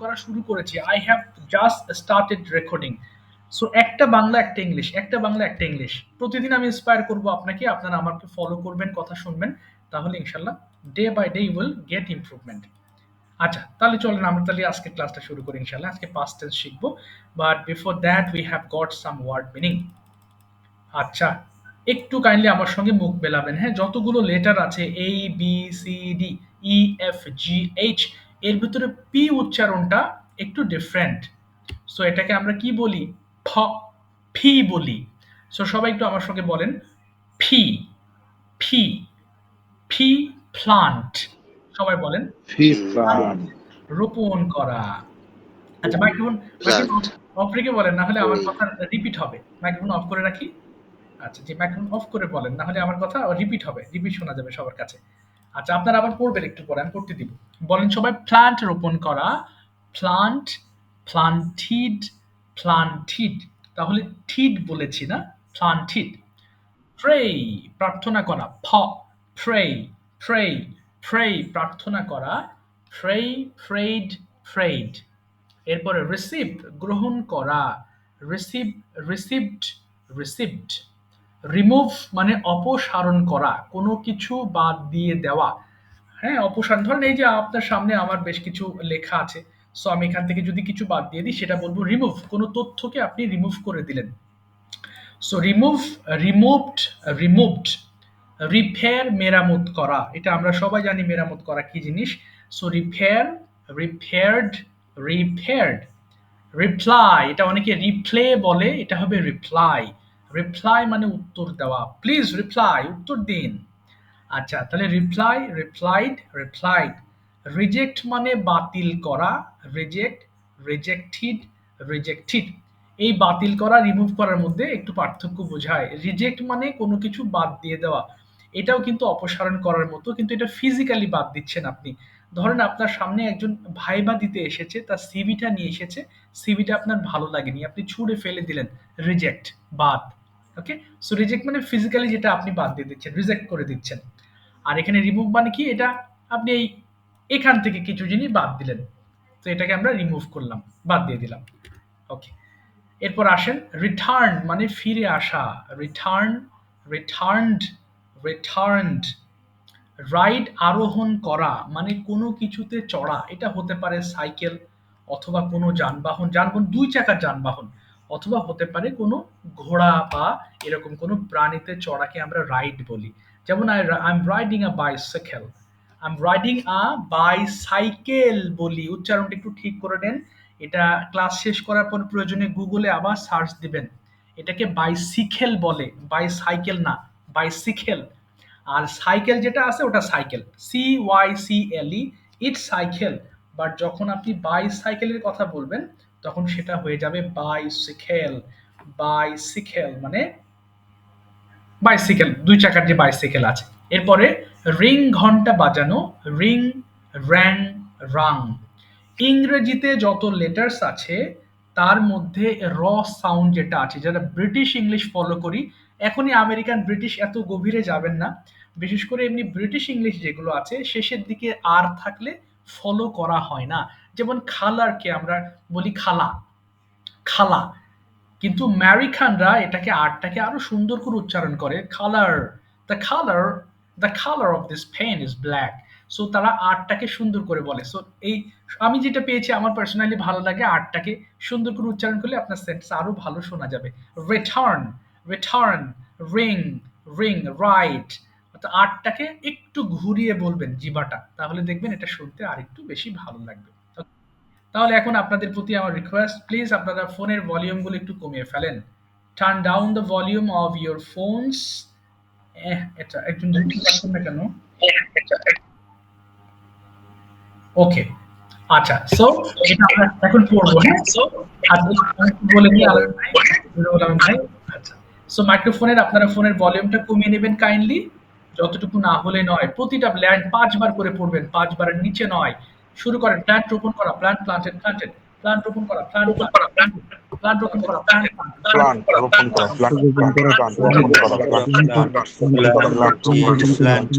করা শুরু করেছি। I have just started recording. So একটা বাংলা একটা ইংলিশ, একটা বাংলা একটা ইংলিশ। প্রতিদিন আমি ইন্সপায়ার করব আপনাকে, আপনারা আমাকে ফলো করবেন, কথা শুনবেন, তাহলে ইনশাল্লাহ day by day you will get improvement. আচ্ছা, তাহলে চলেন আমরা তাহলে আজকে ক্লাসটা শুরু করি ইনশাল্লাহ। আজকে পাস্ট টেন্স শিখবো, but before that we have got some word meaning. আচ্ছা, একটু কাইন্ডলি আমার সঙ্গে মুখ মেলাবেন, হ্যাঁ? যতগুলো লেটার আছে A B C D E F G H, এর ভিতরে পি উচ্চারণটা একটু ডিফারেন্ট। সো এটাকে আমরা কি বলি? ফ, ফি বলি। সো সবাই একটু আমার সঙ্গে বলেন, ফি, ফি, ফি, প্লান্ট। সবাই বলেন, ফিফান, রোপণ করা। আচ্ছা, মাইক্রোফোন মাইক্রোফোন plant, অফ রেখে বলেন, না হলে আমার tree, কথা রিপিট হবে। মাইক্রোফোন অফ করে রাখি। আচ্ছা, জি, মাইক্রোফোন অফ করে বলেন, না হলে আমার কথা রিপিট হবে, রিপিট শোনা যাবে সবার কাছে। আচ্ছা, আপনারা আবার পড়বেন একটু পরে, আমি পড়তে দিব। বলেন সবাই, প্লান্ট রোপণ করা, প্লান্ট, প্লান্টিড, প্লান্টিড। তাহলে ঠিড বলেছি না, প্লান্টিড। প্রে, প্রার্থনা করা, প, প্রে, প্রে, প্রে, প্রার্থনা করা, প্রে, প্রেড, প্রেড। এরপরে রিসিভ, গ্রহণ করা, রিসিভ, রিসিভড, রিসিভড। রিমুভ মানে অপসারণ করা, কোনো কিছু বাদ দিয়ে দেওয়া। হ্যাঁ, অপসারণ। ধরেন এই যে আপনার সামনে আমার বেশ কিছু লেখা আছে, সো আমি এখান থেকে যদি কিছু বাদ দিয়ে দিই সেটা বলবো রিমুভ। কোনো তথ্যকে আপনি রিমুভ করে দিলেন। So remove, removed, removed. Repair, মেরামত করা। এটা আমরা সবাই জানি মেরামত করা কি জিনিস। So repair, repaired, repaired. Reply, এটা অনেকে রিপ্লে বলে, এটা হবে রিপ্লাই। রিপ্লাই মানে উত্তর দেওয়া। প্লিজ রিপ্লাই, উত্তর দিন। আচ্ছা, তাহলে রিপ্লাই, রিপ্লাইড, রিপ্লাইড। রিজেক্ট মানে বাতিল করা, রিজেক্ট, রিজেক্টেড, রিজেক্টেড। এই বাতিল করা, রিমুভ করার মধ্যে একটু পার্থক্য বোঝায়। রিজেক্ট মানে কোনো কিছু বাদ দিয়ে দেওয়া, এটাও কিন্তু অপসারণ করার মতো, কিন্তু এটা ফিজিক্যালি বাদ দিচ্ছেন আপনি। ধরেন আপনার সামনে একজন ভাইবা দিতে এসেছে, তার সিভিটা নিয়ে এসেছে, সিভিটা আপনার ভালো লাগেনি, আপনি ছুঁড়ে ফেলে দিলেন, রিজেক্ট, বাদ। ওকে, সো রিজেক্ট মানে ফিজিক্যালি যেটা আপনি বাদ দিয়ে দিচ্ছেন, রিজেক্ট করে দিচ্ছেন। আর এখানে রিমুভ মানে কি? এটা আপনি এখান থেকে কিছু জিনিস বাদ দিলেন, তো এটাকে আমরা রিমুভ করলাম, বাদ দিয়ে দিলাম। ওকে, এরপর আসেন রিটার্ন মানে ফিরে আসা, রিটার্ন, রিটার্নড, রিটার্নড। রাইড, আরোহণ করা মানে কোনো কিছুতে চড়া, এটা হতে পারে সাইকেল অথবা কোনো যানবাহন, যানবাহন দুই চাকার যানবাহন, অথবা হতে পারে কোনো ঘোড়া বা এরকম কোনো প্রাণীতে চড়াকে আমরা রাইড বলি। যেমন I am riding a bicycle, I am riding a bicycle বলি। উচ্চারণটা একটু ঠিক করে নেন। এটা ক্লাস শেষ করার পর প্রয়োজনে গুগলে আবার সার্চ দিবেন। এটাকে বাইসিকেল বলে, বাইসাইকেল না, বাইসিকেল। আর সাইকেল যেটা আছে ওটা cycle, C Y C L E, it cycle. But যখন আপনি বাইসাইকেলের কথা বলবেন তখন সেটা হয়ে যাবে বাইসাইকেল। বাইসাইকেল মানে বাইসাইকেল, দুই চাকার যে বাইসাইকেল আছে। এরপরে রিং, ঘন্টা বাজানো, রিং, র্যাং, রাং। ইংরেজিতে যত লেটার্স আছে তার মধ্যে র সাউন্ড যেটা আছে, যারা ব্রিটিশ ইংলিশ ফলো করি, এখনই আমেরিকান ব্রিটিশ এত গভীরে যাবেন না, বিশেষ করে এমনি ব্রিটিশ ইংলিশ যেগুলো আছে শেষের দিকে আর থাকলে ফলো করা হয় না। যেমন খালারকে আমরা বলি খালা, খালা। কিন্তু আমেরিকানরা এটাকে আরটাকে আরো সুন্দর করে উচ্চারণ করে, colour, the colour, the colour of this pen is black. So তারা আর্টটাকে সুন্দর করে বলে। সো এই আমি যেটা পেয়েছি, আমার পার্সোনালি ভালো লাগে আর্টটাকে সুন্দর করে উচ্চারণ করলে আপনার সেন্টেন্স আরো ভালো শোনা যাবে। Return, return, ring, ring, right. অর্থাৎ আর্টটাকে একটু ঘুরিয়ে বলবেন জিবাটা, তাহলে দেখবেন এটা শুনতে আর একটু বেশি ভালো লাগবে। তাহলে এখন আপনাদের প্রতি আমার রিকোয়েস্ট, প্লিজ আপনারা ফোনের ভলিউমগুলো একটু কমিয়ে ফেলেন। Turn down the volume of your phones. এটা একজন রিপিট পাচ্ছেন না কেন? ওকে, আচ্ছা, সো এটা আমরা এখন পড়বো, হ্যাঁ? আচ্ছা, আমি একটু বলে দিই আলামিন ভাই, নুরুল আলম ভাই। আচ্ছা, সো মাইক্রোফোনের আপনারা ফোনের ভলিউমটা কমিয়ে নেবেন কাইন্ডলি, যতটুকু না হলে নয়। প্রতিটা লাইন ৫ বার করে পড়বেন, ৫ বারের নিচে নয়। শুরু করেন, প্ল্যান্ট রোপণ করা, প্ল্যান্ট প্লান্টেড প্ল্যান্টেড, প্ল্যান্ট রোপণ করা, প্ল্যান্ট প্লান্টেড প্লান্টেড। প্ল্যান্ট রোপণ করা, প্ল্যান্ট প্লান্ট রোপণ করা, প্লান্ট প্লান্ট রোপণ করা, প্লান্ট প্লান্ট প্লান্ট রোপণ করা, প্ল্যান্ট রোপণ প্লান্ট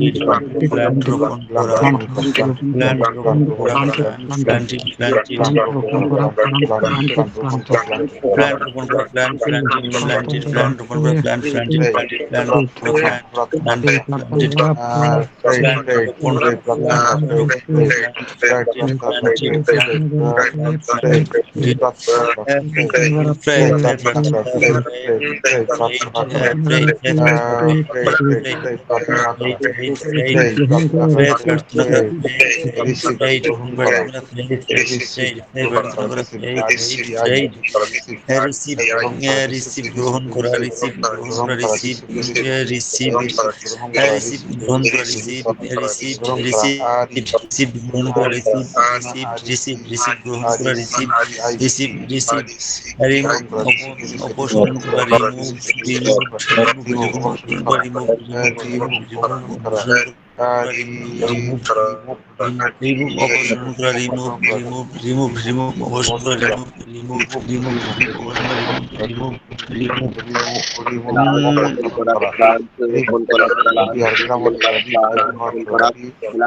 করা, রোপণ করা, প্ল্যান্ট রোপণ প্লান্ট করা, রোপণ করা, প্ল্যান্টিং প্ল্যান্টিং প্লান্ট রোপণ করা, প্লান্ট রোপণ করা, প্ল্যান্ট রোপণ করা, প্ল্যান্ট প্ল্যান্টিং প্ল্যান্টেড প্ল্যান্ট রোপণ করা, প্ল্যান্ট প্ল্যান্টিং প্ল্যান্টেড প্ল্যান্ট রোপণ করা, প্ল্যান্ট প্ল্যান্টেড প্ল্যান্ট রোপণ করা, প্ল্যান্ট রোপণ করা, প্ল্যান্টেড প্ল্যান্টেড গ্রহণ করা, রিসিভ গ্রহণ করা, রিসিভ গ্রহণ করা, রিসিভ গ্রহণ করা, রিসিভ গ্রহণ গ্রহণ করা, করা, রিসিভ রিসিভ গ্রহণ করা, গ্রহণ করা, রিসিভ গ্রহণ করা, রিসিভ রিসিভ গ্রহণ করা, রিসিভ রিসিভ গ্রহণ করা, রিসিভ রিসিভ রিসিভ রিসিভ গ্রহণ করা, রিসিভ রিসিভ রিসিভ রিমুভ অপসারণ করা, রিমুভ রিমুভ রিমুভ অপসারণ করা, রিমুভ রিমুভ রিমুভ রিমুভ অপসারণ করা, রিমুভ রিমুভ অপসারণ করা, রিমুভ রিমুভ রিমুভ রিমুভ অপসারণ করা, রিমুভ রিমুভ রিমুভ রিমুভ অপসারণ করা, রিমুভ রিমুভ রোপণ করা, প্লান্ট রোপণ করা, রোপণ করা, প্লান্ট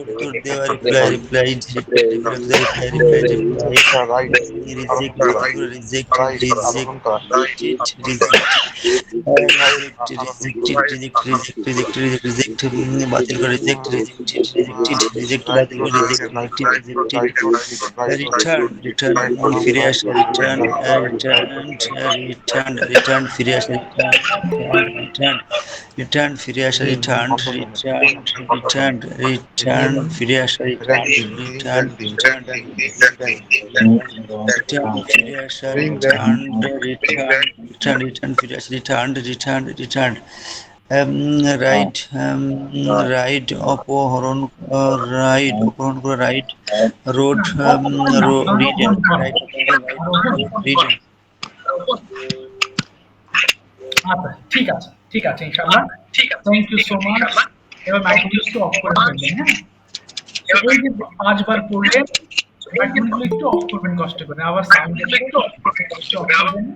উত্তর দেওয়া রিপ্লাই রিপ্লাই রিপ্লাই রিপ্লাই বাতিল করে রিটার্ন ফিরে আসা রিটার্ন রিটার্ন রিটার্ন ফিরে আসা রিটার্ন রিটার্ন ফিরে আসা রিটার্ন রিটার্ন রিটার্ন রিটার্ন ফিরে আসা রিটার্ন রিটার্ন রিটার্ন রিটার্ন ফিরে আসা রিটার্ন রিটার্ন রিটার্ন রিটার্ন ফিরে আসা return return return ride ride অপহরণ রাইট অপহরণ করা ride rode ridden ride ridden আচ্ছা, ঠিক আছে ইনশাআল্লাহ। Thank you so much. এবার মাইক্রোফোন একটু অফ করে ফেলবেন, হ্যাঁ? এই যে 5 বার পড়লেন, মাইক্রোফোনগুলো একটু অফ করবেন কষ্ট করে। আবার সাউন্ড একটু অফ করবেন।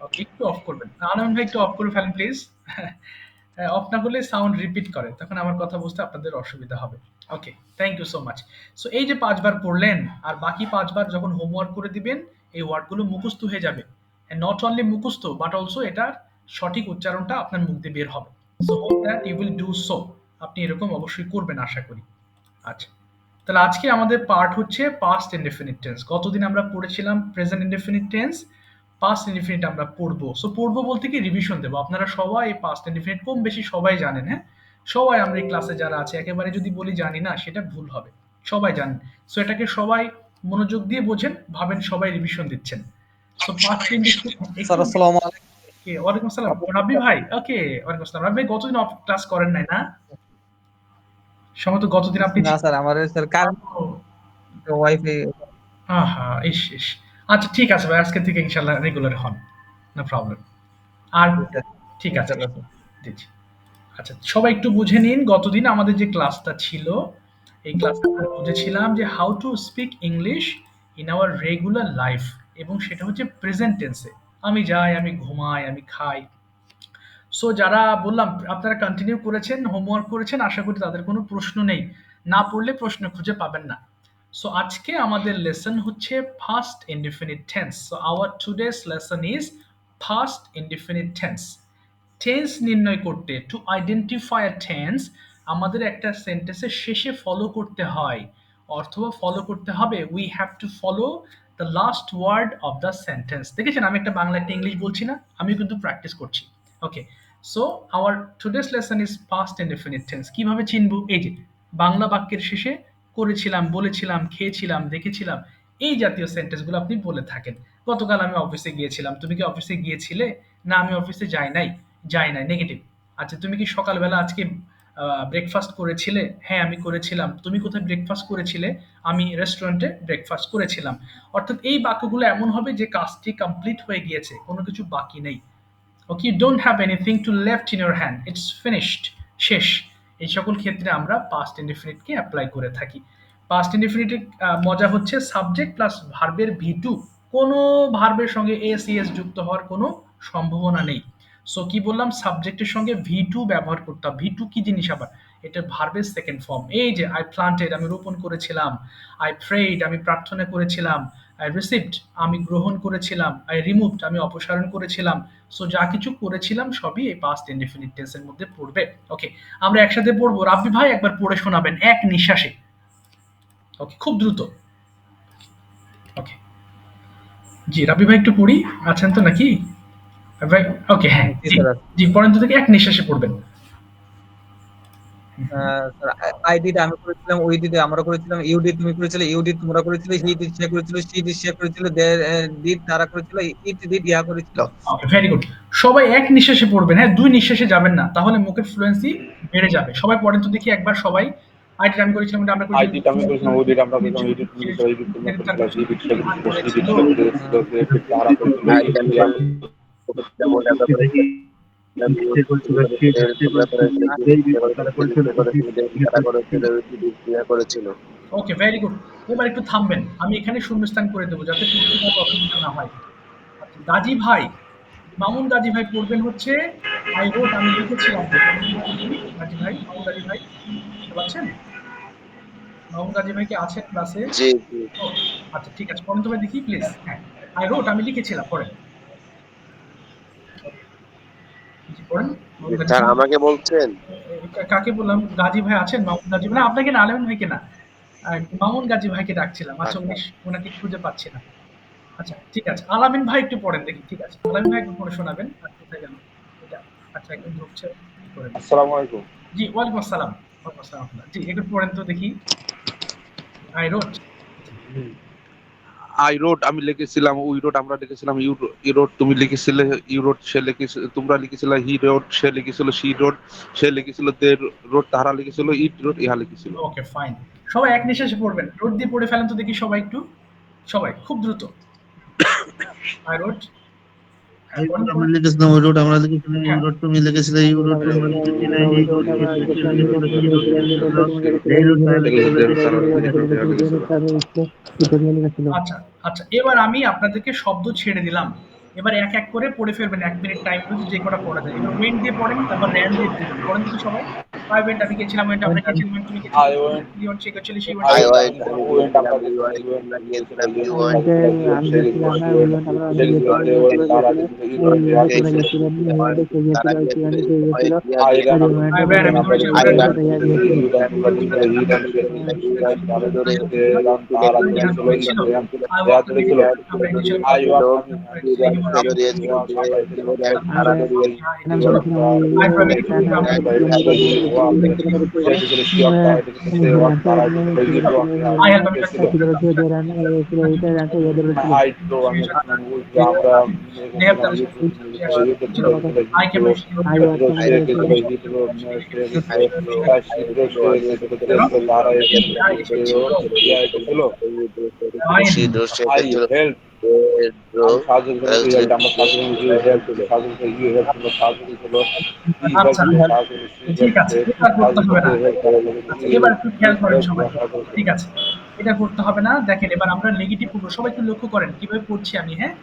ওকে, একটু অফ করবেন। আনন্দ ভাই একটু অফ করে ফেলেন প্লিজ। অফ না করলে সাউন্ড রিপিট করে, তখন আমার কথা বুঝতে আপনাদের অসুবিধা হবে। Okay, thank you so much. So এই যে 5 বার পড়লেন, আর বাকি 5 বার যখন হোমওয়ার্ক করে দিবেন, এই ওয়ার্ডগুলো মুখস্থ হয়ে যাবে। নট অনলি মুখস্থ, বাট অলসো এটার সঠিক উচ্চারণটা আপনার মুখ দিয়ে বের হবে। So hope that you will do so. আপনি এরকম অবশ্যই করবেন আশা করি। আচ্ছা, তাহলে আজকে আমাদের পার্ট হচ্ছে পাস্ট ইনডেফিনিট টেন্স। গতদিন আমরা পড়েছিলাম present indefinite tense, past indefinite আমরা পড়বো। সো পড়বো বলতে কি রিভিশন দেবো। আপনারা সবাই এই পাস্ট ইনডেফিনিট কম বেশি সবাই জানেন, হ্যাঁ? সবাই আমরা এই ক্লাসে যারা আছে, একেবারে যদি বলি জানি না সেটা ভুল হবে। সবাই জানেন। সো এটাকে সবাই মনোযোগ দিয়ে বোঝেন, ভাবেন সবাই রিভিশন দিচ্ছেন। So past indefinite. স্যার আসসালামু আলাইকুম। ওয়ালাইকুম আসসালাম রাব্বি ভাই। ওকে, ওয়ালাইকুম আসসালাম রাব্বি ভাই। গতদিন অফ ক্লাস করেন নাই না? সম্ভবত গতদিন আপনি না স্যার, আমার স্যার কারেন্ট ওয়াইফাই। আহা, ইস ইস। আচ্ছা ঠিক আছে ভাই, আজকে থেকে ইনশাআল্লাহ রেগুলার হন। No problem. আর ঠিক আছে, জি জি। আচ্ছা, সবাই একটু বুঝে নিন, গতদিন আমাদের যে ক্লাসটা ছিল, এই ক্লাসে আমরা বুঝেছিলাম যে how to speak English in our regular life, এবং সেটা হচ্ছে প্রেজেন্ট টেন্সে। আমি যাই, আমি ঘুমাই, আমি খাই। সো যারা বললাম আপনারা কন্টিনিউ করেছেন, হোমওয়ার্ক করেছেন, আশা করি তাদের কোনো প্রশ্ন নেই। না পড়লে প্রশ্ন খুঁজে পাবেন না। সো আজকে আমাদের লেসন হচ্ছে first indefinite tense. So our today's lesson is first indefinite tense. Tense নির্ণয় করতে, টু আইডেন্টিফাই আ টেন্স, আমাদের একটা সেন্টেন্সের শেষে ফলো করতে হয়, অথবা ফলো করতে হবে, we have to follow the last word of the sentence. দেখেছেন আমি একটা বাংলা একটা ইংলিশ বলছি না, আমিও কিন্তু প্র্যাকটিস করছি। Okay, so our today's lesson is past indefinite tense. কিভাবে চিনবো? এই যে বাংলা বাক্যের শেষে করেছিলাম, বলেছিলাম, খেয়েছিলাম, দেখেছিলাম, এই জাতীয় সেন্টেন্সগুলো আপনি বলে থাকেন। গতকাল আমি অফিসে গিয়েছিলাম, তুমি কি অফিসে গিয়েছিলে? না, আমি অফিসে যাই নাই। যাই নাই নেগেটিভ। আচ্ছা, তুমি কি সকালবেলা আজকে ব্রেকফাস্ট করেছিলে? হ্যাঁ, আমি করেছিলাম। তুমি কোথায় ব্রেকফাস্ট করেছিলে? আমি রেস্টুরেন্টে ব্রেকফাস্ট করেছিলাম। অর্থাৎ এই বাক্যগুলো এমন হবে যে কাজটি কমপ্লিট হয়ে গিয়েছে, কোনো কিছু বাকি নেই। Okay, you don't have anything to left in your hand, it's finished, শেষ। এই সকল ক্ষেত্রে আমরা পাস্ট ইনডিফিনিটকে অ্যাপ্লাই করে থাকি। পাস্ট ইনডিফিনিটের মজা হচ্ছে সাবজেক্ট প্লাস ভার্বের ভি টু, কোনো ভার্বের সঙ্গে এস ইএস যুক্ত হওয়ার কোনো সম্ভাবনা নেই। সো কি বললাম, সাবজেক্টের সঙ্গে ভি টু ব্যবহার করতাম। ভি টু কি জিনিস আবার? এটা ভার্বের সেকেন্ড ফর্ম। এই যে আই প্লান্টেড, আমি রোপণ করেছিলাম। আই প্রেইড, আমি প্রার্থনা করেছিলাম। আই রিসিভড, আমি গ্রহণ করেছিলাম। আই রিমুভড, আমি অপসারণ করেছিলাম। সো যা কিছু করেছিলাম সবই এই পাস্ট ইনডিফিনিট টেন্সের মধ্যে পড়বে। ওকে, আমরা একসাথে পড়বো। রাব্বি ভাই একবার পড়ে শোনাবেন এক নিঃশ্বাসে। ওকে, খুব দ্রুত। ওকে, জি রাব্বি ভাই একটু পড়ি, আছেন তো নাকি ভাই? ওকে, হ্যাঁ জি জি, স্যার। জি পড়েন তো দেখি, এক নিঃশ্বাসে পড়বেন। স্যার আই ডিড আমি করেছিলাম, উই ডিড আমরা করেছিলাম, ইউ ডিড তুমি করেছিলে, ইউ ডিড তোমরা করেছিলে, হি ডিড সে করেছিল, শি ডিড সে করেছিল, দে ডিড তারা করেছিল, ইট ডিড ইহা করেছিল। ওকে, ভেরি গুড। সবাই এক নিঃশ্বাসে পড়বেন, হ্যাঁ, দুই নিঃশ্বাসে যাবেন না, তাহলে মুখের ফ্লুয়েন্সি বেড়ে যাবে। সবাই পড়েন তো দেখি একবার সবাই। আই ডিড আমি করেছিলাম, এটা আমরা আই করেছিলাম, ডিড আমি করেছিলাম, ও ডিড আমরা করেছিলাম, ইউ ডিড তুমি করেছিলে, ইউ ডিড তোমরা করেছিলে, হি ডিড সে করেছিল, শি ডিড সে করেছিল, সে ডিড তারা করেছিল, আই ইট আমি ইয়া করেছিলাম, ওটা আমরা করেছিলাম, ইউ তোমরা করেছিলে, তোমরা করেছিলে, ইউ সে করেছিল, সে করেছিল, দে তারা করেছিল, ইউ ইহা করেছিল। ওকে, ভেরি গুড। এবার একটু থামবেন, আমি এখানে শূন্যস্থান করে দেবো যাতে পড়তে কারো অসুবিধা না হয়। আচ্ছা, গাজী ভাই, মামুন গাজী ভাই পড়বেন হচ্ছে আই রোট, আমি লিখেছিলাম। গাজী ভাই, মামুন গাজী ভাই শুনতে পাচ্ছেন? মামুন গাজী ভাই কি আছেন ক্লাসে? জি জি। ও, আচ্ছা ঠিক আছে, পড়েন তো ভাই দেখি প্লিজ। হ্যাঁ, আই রোট, আমি লিখেছিলাম, পড়েন। জি, পড়েন মামুন গাজী স্যার ভাই। আমাকে বলছেন? কাকে বললাম? গাজী ভাই আছেন? মামুন গাজী ভাই না, আপনাকে না, আলেমান ভাইকে না, মামুন গাজী ভাইকে ডাকছিলাম। আচ্ছা, উনি, ওনাকে খুঁজে পাচ্ছি না। আচ্ছা ঠিক আছে, আলামিন ভাই একটু পড়েন দেখি। ঠিক আছে, আলামিন ভাই একটু পড়ে শোনাবেন। আর কোথায় গেল এটা? আচ্ছা, একদম ঢুকছে, কি করে? আসসালামু আলাইকুম। জি, ওয়ালাইকুম আসসালাম। ওয়ালাইকুম আসসালাম। জি, একটু পড়েন তো দেখি। আই রোট। আই রোড আমি লিখেছিলাম, উই রোড আমরা লিখেছিলাম, ইউ রোড তুমি লিখেছিলে, ইউ রোড সে লিখেছিল, তোমরা লিখেছিলে, হি রোড সে লিখেছিল, শি রোড সে লিখেছিল, দে রোড তাহারা লিখেছিল, ইট রোড ইহা লিখেছিল। ওকে, ফাইন। সবাই এক নিঃশ্বাসে পড়বেন। রোড দিয়ে পড়ে ফেলেন তো দেখি সবাই একটু। সবাই খুব দ্রুত। আই রোট। হ্যাঁ, আই পড়েন রোড আমরা পড়েন। লিখেছিলাম, ওই রোড আমরা লিখেছিলাম, ইউ হ্যাঁ, রোড তুমি লিখেছিলে, ইউ রোড তোমরা লিখেছিলে, হি রোড সে লিখেছিল, শি রোড দে রোড তারা লিখেছিল, দে রোড ইহা লিখেছিল। আচ্ছা, আচ্ছা, এবার আমি আপনাদেরকে শব্দ ছেড়ে দিলাম। এবার এক এক করে পড়ে ফেলবেন, 1 মিনিট টাইম বুঝে যে কটা পড়া যায়। এবার ওয়েন্ট দিয়ে পড়েন, তারপর র্যান দিয়ে পড়বেন। পড়েন দেখি সবাই। আই ওয়েন্ট, আমি গেছিলাম, ওয়েন্ট আপনি গেছিলেন, ওয়েন্ট তুমি আই গেছিলে, ওয়েন্ট, হি ওয়েন্ট সে গেছিল, শি আই ওয়েন্ট ওয়েন্ট আমি আমি ওয়েন্ট আমরা গিয়েছিলাম, ইউ গেছিলাম, ওয়েন্ট ইউ ওয়েন্ট তুমি গিয়েছিলাম, গেছিলে, ইউ ইউ ওয়েন্ট ওয়েন্ট তারা গেছিল, সে গেছিল, শি ওয়েন্ট সে গেছিল, দে ওয়েন্ট তারা গেছিল, ইট ওয়েন্ট ইহা গেছিল। তারা গিয়েছিল, হয় ইহা আই রান গিয়েছিল, আমি আই ওয়েন্ট, আমি আমরা ধরেছিলাম, আই ওয়েন্ট গেছিলাম, রান তুমি গেছিলে, ইউ রান তোমরা গেছিলে, হি রান সে গেছিল, শি রান তারা গেছিল, দে রান তারা গেছিল, ইট ছিল। ইহা আই ইহা ওয়াক টু ধরেছিল। আমরা গেছিলাম, আই ওয়াক আমি হি ওয়াক হি ওয়াক আমরা গেছিলাম, তারা দৌড়িয়ে হি ওয়াক তারা আই গেছিল, ড্রাইভ হি আমরা ওয়াক সে গেছিল, শি ওয়াক তারা গেছিল, সে ওয়াক তারা গেছিল, হি ওয়াক ইহা আই হেল্প, আমি গেছিল। ছিল। আই ড্রো আমি গেছিলাম, আমরা গেছিলাম, ইউটিউব গেছিল, আই হিড্রো ক্যামেরা হিড্রো সে গেছিল, হিড্রো সে গেছিল, শিড্রো সে গেছিল, গেছিল তারা গেছিল, হিড্রো ইয়া গেছিল। সে দোষে আই গেছিল, হেল্প আমি সাহায্য করেছি, হেল্প আমরা সাহায্য করেছি, ইউ হেল্প সাহায্য করেছি, ইউ হেল্প তোমরা সাহায্য করেছিল, ই হেল্প আচ্ছা তোমরা সাহায্য করেছি, ঠিক আছে, এটা করতে হবে না। হেল্প আচ্ছা, এবার একটু খেয়াল করেন সবাই। সাহায্য করেছি। ঠিক আছে, এটা করতে হবে না। দেখেন এবার আমরা নেগেটিভ করবো, সবাই একটু লক্ষ্য করেন কিভাবে পড়ছি আমি। হ্যাঁ,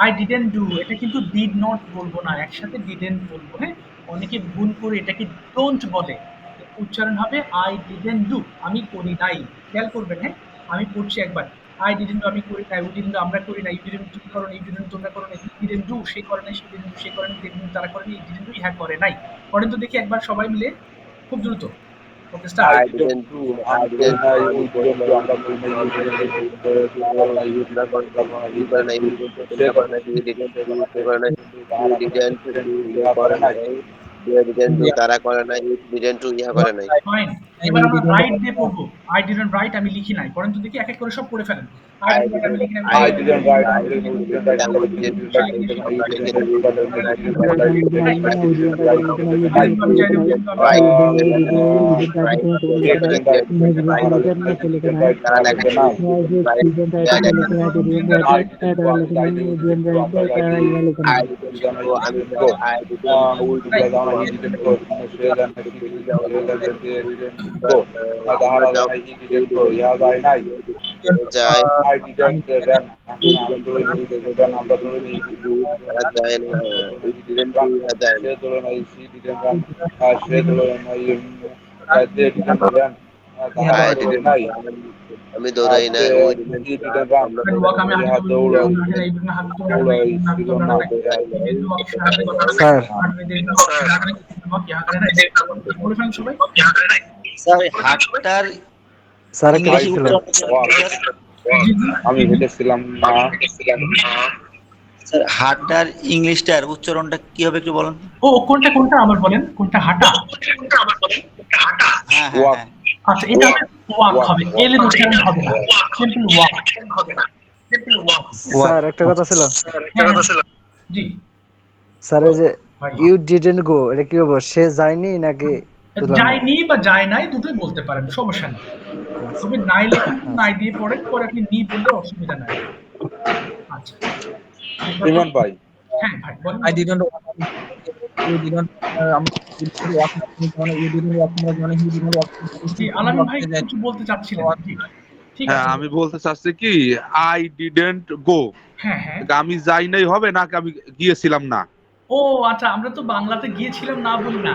আই ডিডেন্ট ডু, এটা কিন্তু ডিড নট বলবো না, একসাথে ডিডেন্ট বলবো। হ্যাঁ, অনেকে ভুল করে এটাকে ডোন্ট বলে। উচ্চারণ হবে আই ডিডেন্ট ডু, আমি করি নাই। খেয়াল করবেন। হ্যাঁ, আমি পড়ছি একবার। আই ডিডেন্ট ডু, আমি করি নাই। উই ডিডেন্ট ডু, আমরা করি নাই। ইউ ডিডেন্ট, তুমি করো নাই। ইউ ডিডেন্ট, তোমরা করো নাই। হি ডিডেন্ট ডু, সে করে নাই। সে ডিডেন্ট ডু, সে করে নাই। দে ডিডেন্ট, তারা করে নাই। ই ডিডেন্ট ডু, ইহা করে নাই। পড়েন তো দেখি একবার সবাই মিলে, খুব দ্রুত। Okay start. I didn't do, I didn't we didn't do আমরা করি না you didn't do তোমরা করো না you didn't do তোমরা করো না you didn't do সে করে না you didn't do সে করে না you didn't do ইহা করে নাই they didn't do তারা করে নাই it didn't do ইহা করে নাই ফাইন। এবার আমরা রাইট দিয়ে পড়বো। আই ডিডন্ট রাইট আমি লিখি নাই। পড়েন তো দেখি এক এক করে সব পড়ে ফেলেন। আই ডিডন্ট আমি লিখি নাই। I didn't write আমরা you didn't write আমরা you didn't write you didn't write you didn't write you didn't write আমি জানি না কিন্তু আমরা right তারা লেখে না যায় I didn't run আমরা ধরে নিই আমরা ধরে নিই যায় না it didn't do ইহা যায় না সে ধরে নাই she didn't run সে ধরে নাই they didn't run I didn't আমি দৌড়াই না he didn't run ওয়াক আমি ইহা হাতে দৌড় এই বিনা হাতে তো দৌড়াই ছিল না স্যার পড়ে ফেলেন সবাই। স্যার হাটটার স্যার ইংলিশ উচ্চারণ আমি হেঁটেছিলাম না স্যার হাটটার ইংলিশটার উচ্চারণটা কি হবে একটু বলুন। ও কোনটা কোনটা আমার বলেন, কোনটা হাঁটা? হ্যাঁ Walk. হ্যাঁ আচ্ছা এটা ওয়াক হবে, এল এর উচ্চারণ হবে না, সিম্পল ওয়াক। স্যার একটা কথা ছিল জি স্যার এই যে ভাই, ইউ ডিডন্ট গো এটা কি হবে সে যায়নি নাকি যায়নি বা যায় নাই দুটোই বলতে পারেন, সমস্যা নেই। তবে নাই লিখুন, নাই দিয়ে পড়েন, পরে আপনি নি বললে অসুবিধা নাই। আচ্ছা ইমরান ভাই হ্যাঁ ভাই বলেন। I didn't you didn't জি আলামিন ভাই কিছু বলতে চাচ্ছিলেন? জি ঠিক হ্যাঁ আছে। আমি বলতে চাচ্ছি কি আই ডিডেন্ট গো হ্যাঁ হ্যাঁ আমি যাই নাই হবে নাকি আমি গিয়েছিলাম না ও আচ্ছা, আমরা তো বাংলাতে গিয়েছিলাম না বলি না।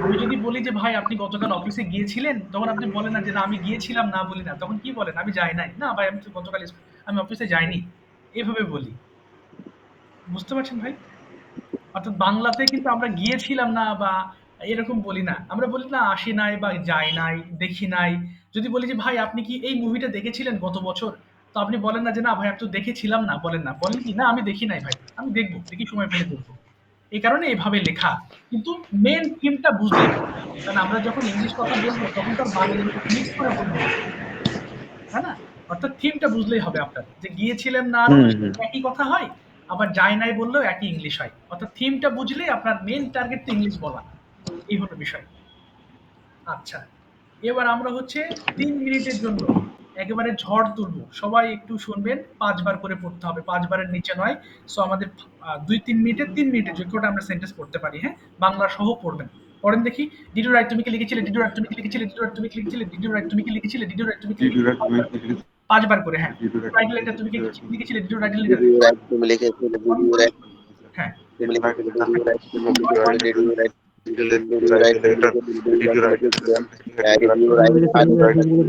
আমি যদি বলি যে ভাই আপনি গতকাল অফিসে গিয়েছিলেন, তখন আপনি বলেন না যে না আমি গিয়েছিলাম না বলি না, তখন কি বলেন? আমি যাই নাই। না ভাই আমি তো গতকাল আমি অফিসে যাইনি, এভাবে বলি। বুঝতে পারছেন ভাই? অর্থাৎ বাংলাতে কিন্তু আমরা গিয়েছিলাম না বা এরকম বলি না, আমরা বলি না আসি নাই বা যাই নাই, দেখি নাই। যদি বলি যে ভাই আপনি কি এই মুভিটা দেখেছিলেন গত বছর, তো আপনি বলেন না যে না ভাই আমি তো দেখেছিলাম না, বলেন না, বলেন কি না আমি দেখি নাই ভাই, আমি দেখবো, দেখি সময় পেলে দেখবো। এই কারণে এভাবে লেখা। কিন্তু মেন থিমটা বুঝতে হবে। কারণ আমরা যখন ইংলিশ কথা বলবো তখন তো আর বাংলা মিক্স করে বলবো না, তাই না? অর্থাৎ থিমটা বুঝলেই হবে আপনার, যে গিয়েছিলেন না আরো একই কথা হয়, আবার যায় নাই বললেও একই ইংলিশ হয়। অর্থাৎ থিমটা বুঝলেই আপনার মেন টার্গেট তো ইংলিশ বলা, এই হলো বিষয়। আচ্ছা এবার আমরা হচ্ছে 3 মিনিটের জন্য একেবারে ঝড় তুলবো, সবাই একটু শুনবেন, 5 বার করে পড়তে হবে, 5 বারের নিচে নয়। সো আমাদের 2-3 মিনিটে 3 মিনিটের যে করে আমরা সেন্টেন্স পড়তে পারি, হ্যাঁ বাংলা সহ পড়বেন। পড়েন দেখি। ডিড ইউ রাইট তুমি কি লিখেছিলে, ডিড ইউ রাইট তুমি কি লিখেছিলে, ডিড ইউ রাইট তুমি কি লিখেছিলে, ডিড ইউ রাইট তুমি কি লিখেছিলে, ডিড ইউ রাইট তুমি কি লিখেছিলে, 5 বার করে। হ্যাঁ রাইট লেটার তুমি কি লিখেছিলে, ডিড ইউ রাইট লেটার, তুমি লিখেছিলে ভিডিও হ্যাঁ তুমি লিখেছিলে video write video write video write video write 5 বার 5 বার নিচে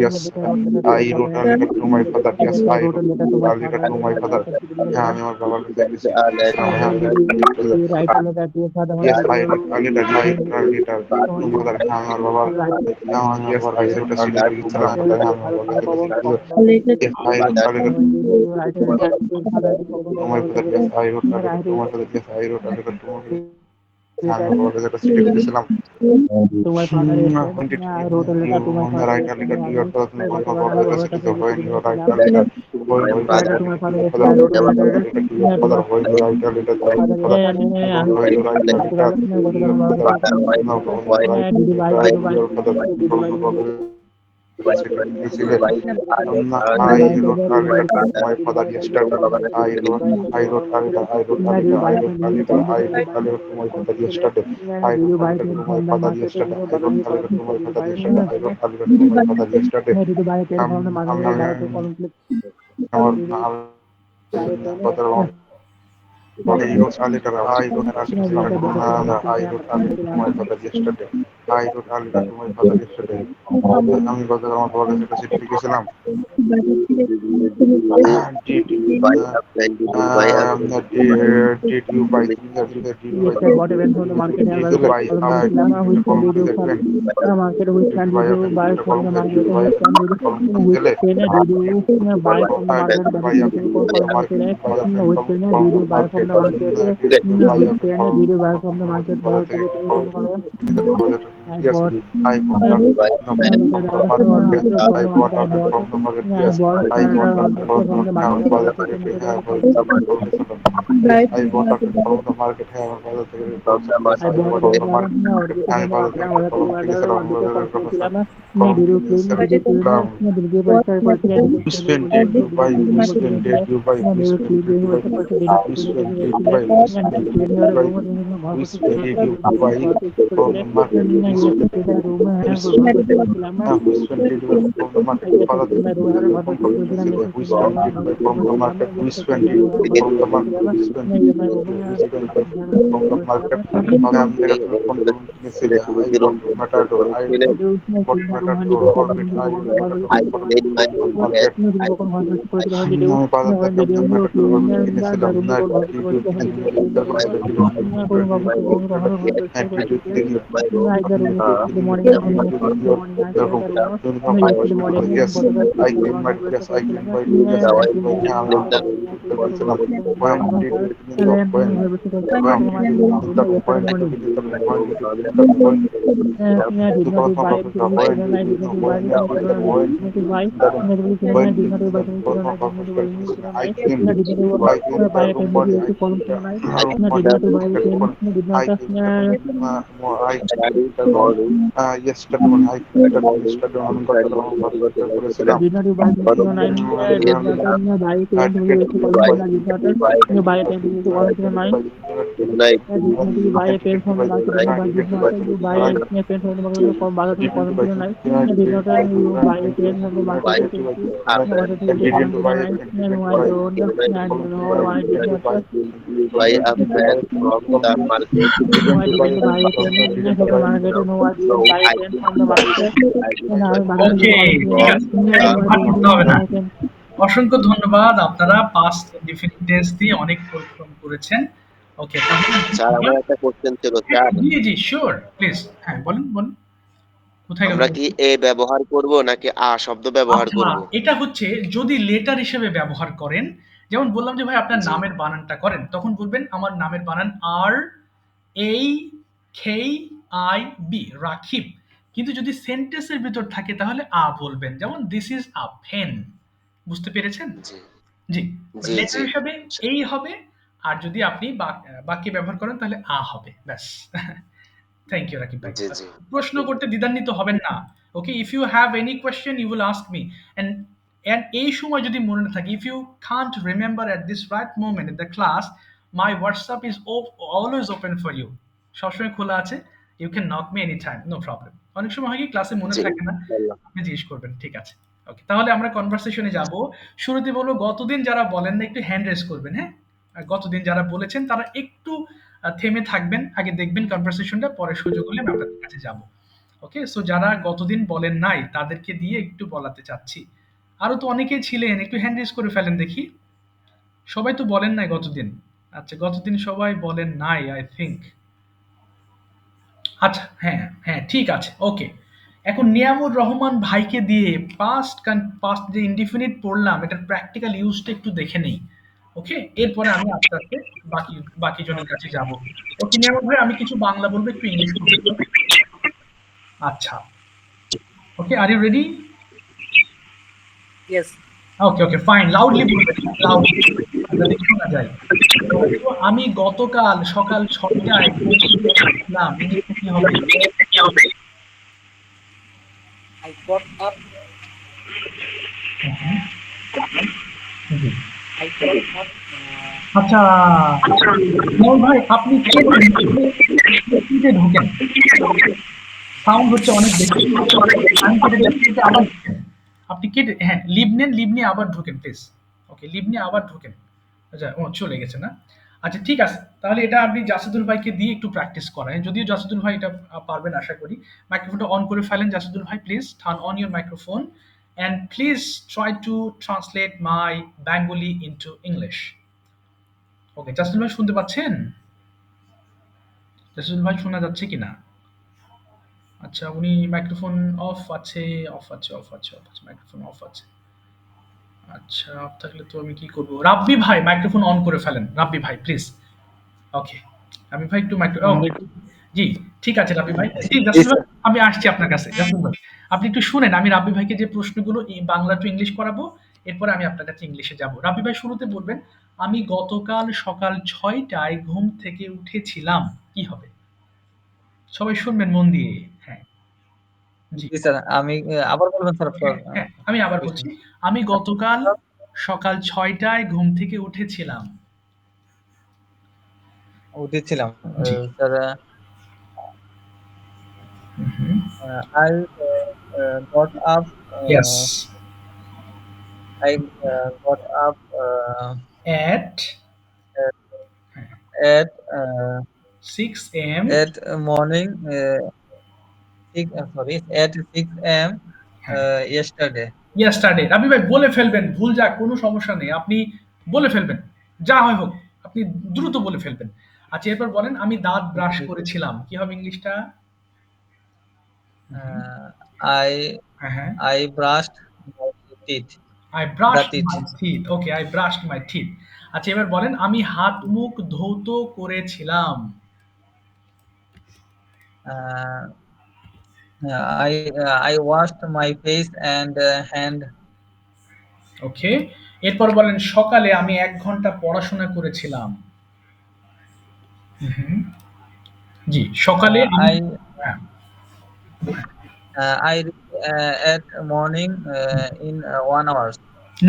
Yes, I wrote a letter to my father. Yes, I wrote a letter to my father. হ্যাঁ আমি আমার বাবার কাছে লিখেছি। Yes, I wrote a letter to my father. হ্যাঁ আমার বাবা yes, I wrote a letter লিখেছিলাম। হ্যাঁ আমার বাবার কাছে লিখেছি। Yes, I wrote a letter to my father. Yes, I wrote a letter to my father. Yes, I wrote a letter to my father. হ্যাঁ আমার বাবার কাছে একটা চিঠি লিখেছিলাম। তোমার father I wrote a letter to my father. Write a letter to your father. When you write a letter, when you write a letter to your father, when you write a letter to your father, when you write a letter to your father, when you write a letter to your father, দিয়েছিলে I wrote Alita to my father yesterday. I wrote Alita to my father yesterday. I wrote Alita to my father yesterday. I wrote Alita to my father yesterday. I wrote Alita to my father yesterday. আমি আমার কথা I wrote Alita. I wrote Alita to my father yesterday. I wrote Alita to my father yesterday. আমি গতকাল আমার বাবার কাছে একটা চিঠি লিখেছিলাম। Did buy a friend? Did you buy a friend? did you buy did you buy Yesterday bought a pen from the market here. did you buy Which pen did you from pen? the market? Which pen did you buy from the market? Which pen did কলম you which দিলে pen did you buy from the market? That buy is a the call buy a market. buy a pen Which pen did you buy from the market? did you buy Which a pen did you buy from the market? I yes bought I bought Did you buy a the pen? I bought a pen from the market yes I bought a pen from the market I bought a pen from the market হ্যাঁ আমার বাজার থেকে From the I market bought today. a আমি বাজার থেকে একটা কলম কিনেছিলাম আমি বাজারে একটা কলম Did you clean? কিনেছিলাম Did you clean? Did you purchase? which pen did you buy which pen did you buy which pen did you buy which pen did you buy which pen did you buy which pen did you buy from the market which pen which which pen did you buy from the market বাজার থেকে কোন কলম কিনেছিলে which pen did you buy from the market which pen did you buy from the market which pen did you buy from the market আমি আপনার কাছে কোন কলম কিনেছিলে I bought Matador I bought Matador already I bought Matador I paid my from the debt. market আমি বাজার থেকে আপনার Matador already কিনেছিলাম না did you My did you my room. yes I clean my yes I clean my yes I clean my হ্যাঁ আমি বলছিলাম when did you clean the when when did you clean the when did you clean the when Did the not cosmo buy professor when did you know when did you clean the when the room when did you clean the cosmo professor I cleaned the room body I cleaned the room body I cleaned the room I cleaned the room yesterday morning I cleaned the room yesterday morning আমি গতকাল আমার বাথরুমটা করেছিলাম did not buy did not buy pen to did you you buy did not buy pen to you Tonight, did not buy a pen from the market did not you buy a pen from the market from Bharat to column to night did not you buy a pen from the market buy what is the column to night no I don't no I did not you buy a pen from the market. no I didn't buy a pen from the market no I didn't buy a I pen did from the market I did and I buy Bharat to okay, column to ঠিক night আছে, no এই I ভাগ করতে হবে didn't না। buy a pen অসংখ্য ধন্যবাদ, আপনারা পাস্ট ইনডিফিনিট টেন্স দিয়ে অনেক পরিশ্রম করেছেন। ওকে, তাহলে স্যার আমার একটা কোশ্চেন ছিল sir, G G sure please, হ্যাঁ বলুন বলুন, কোথায় গেল? আমরা কি এ ব্যবহার করব নাকি আ শব্দ ব্যবহার আচ্ছা, করব? এটা হচ্ছে যদি লেটার হিসেবে ব্যবহার করেন, যেমন বললাম যে ভাই আপনার জি নামের বানানটা করেন, তখন বলবেন আমার নামের বানান আর এই খেই আই বি, রাখিব। কিন্তু যদি সেন্টেন্সের ভিতর থাকে তাহলে আ বলবেন, যেমন দিস ইজ আ পেন। বুঝতে পেরেছেন? জি জি, জি লেটার জি হিসাবে এই হবে, আর যদি আপনি বাক্যে ব্যবহার করেন তাহলে আ হবে, ব্যাস। থ্যাংক ইউ রাকিব ভাই। জি জি প্রশ্ন করতে দ্বিধান্বিত হবেন না। Okay, if you have any question you will ask me, and এই সময় যদি মনে না থাকে, if you can't remember at this right moment in the class, my WhatsApp is always open for you. সবসময় খোলা আছে, you can knock me any time, no problem. অনেক সময় হয় কি ক্লাসে মনে জি থাকে না, ইনশাআল্লাহ। আপনি জিজ্ঞেস করবেন, ঠিক আছে? ওকে, তাহলে আমরা কনভারসেশনে যাব। শুরুতে বলবো গতদিন যারা বলেন না একটু হ্যান্ড রেজ করবেন, হ্যাঁ? আর গতদিন যারা বলেছেন তারা একটু থেমে থাকবেন, আগে দেখবেন কনভারসেশনটা, পরে সুযোগ হলে আমি আপনাদের কাছে যাব। ওকে, সো যারা গতদিন বলেন নাই তাদেরকে দিয়ে একটু বলাতে চাচ্ছি। আরো তো অনেকেই ছিলেন, একটু হ্যান্ড রেজ করে ফেলেন দেখি। সবাই তো বলেন নাই গতদিন। আচ্ছা, গতদিন সবাই বলেন নাই আই থিংক। আচ্ছা, হ্যাঁ হ্যাঁ ঠিক আছে, ওকে। এখন নিয়ামুর রহমান ভাইকে দিয়ে পাস্ট যে ইনডিফিনিট পড়লাম, এটার প্র্যাকটিক্যাল ইউজটা একটু দেখে নেই। ওকে, এরপরে আমি আস্তে আস্তে বাকি বাকি জনের কাছে যাব। ওকে নিয়ামত ভাই, আমি কিছু বাংলা বলবো, একটু ইংলিশ বলবো। আচ্ছা, okay, are you ready? Yes. Okay okay fine, loudly বলবেন, লাউডলি, যাতে শোনা যায়। তো আমি গতকাল সকাল 6টায় ঘুম থেকে উঠলাম, ইংলিশে কি হবে? I got up জি। আচ্ছা মল ভাই আপনি কেটে ঢোকেন, সাউন্ড হচ্ছে অনেক বেশি, আমি কেটে দেন, কেটে আবার ঢোকেন। আপনি কেটে হ্যাঁ লিভ নেন, লিভ নিয়ে আবার ঢোকেন প্লিজ। ওকে লিভ নিয়ে আবার ঢোকেন। আচ্ছা ও চলে গেছে না? আচ্ছা ঠিক আছে, তাহলে এটা আপনি জাসিদুল ভাইকে দিয়ে একটু প্র্যাকটিস করায়, যদিও জাসিদুল ভাই এটা পারবেন আশা করি। মাইক্রোফোনটা অন করে ফেলেন জাসিদুল ভাই, please turn on your microphone and please try to translate my Bengali into English. Okay Jasidul ভাই শুনতে পাচ্ছেন? জাসিদুল ভাই শোনা যাচ্ছে কিনা? আচ্ছা উনি মাইক্রোফোন অফ আছে, অফ আছে, অফ আছে, অফ আছে, মাইক্রোফোন অফ আছে। আচ্ছা অফ থাকলে তো আমি কি করব? রাব্বি ভাই মাইক্রোফোন অন করে ফেলেন, রাব্বি ভাই প্লিজ। ওকে রাব্বি ভাই একটু মাইক্রো ও জি ঠিক আছে রাব্বি ভাই। জি জি জাসিম ভাই স্যার। আমি আসছি আপনার কাছে। জাসিম ভাই আপনি একটু শুনেন, আমি রাব্বি ভাইকে যে প্রশ্নগুলো বাংলা টু ইংলিশ করাবো, এরপরে আমি আপনার কাছে ইংলিশে যাব। রাব্বি ভাই শুরুতে বলবেন, আমি গতকাল সকাল ৬টায় ঘুম থেকে উঠেছিলাম। কি হবে? সবাই শুনবেন মন দিয়ে। হ্যাঁ, জি। জি স্যার, আমি আবার বলবেন স্যার হ্যাঁ, হ্যাঁ, আমি আবার বলছি। আমি গতকাল সকাল ৬টায় ঘুম থেকে উঠেছিলাম। উঠেছিলাম। জি। স্যার হুম। I got up. Yes. I got up At at 6 a.m. at morning. Sorry, at 6 a.m. হ্যাঁ। Yesterday. Yesterday রাবি ভাই বলে ফেলবেন, ভুল যাক কোনো সমস্যা নেই। আপনি বলে ফেলবেন। যা হয় হোক, আপনি দ্রুত বলে ফেলবেন। আচ্ছা এরপর বলেন, আমি দাঁত ব্রাশ করেছিলাম। কি হবে ইংলিশটা? I হ্যাঁ, হ্যাঁ। I brushed my teeth. I The brushed teeth. my teeth. Okay, I brushed my teeth. আচ্ছা এবার বলেন, আমি হাত মুখ ধৌত করেছিলাম। Uh, I washed my face and hand. ওকে। এরপর বলেন, সকালে আমি ১ ঘন্টা পড়াশোনা করেছিলাম। হুম। জি, সকালে আমি I হ্যাঁ। I at morning in 1 hour.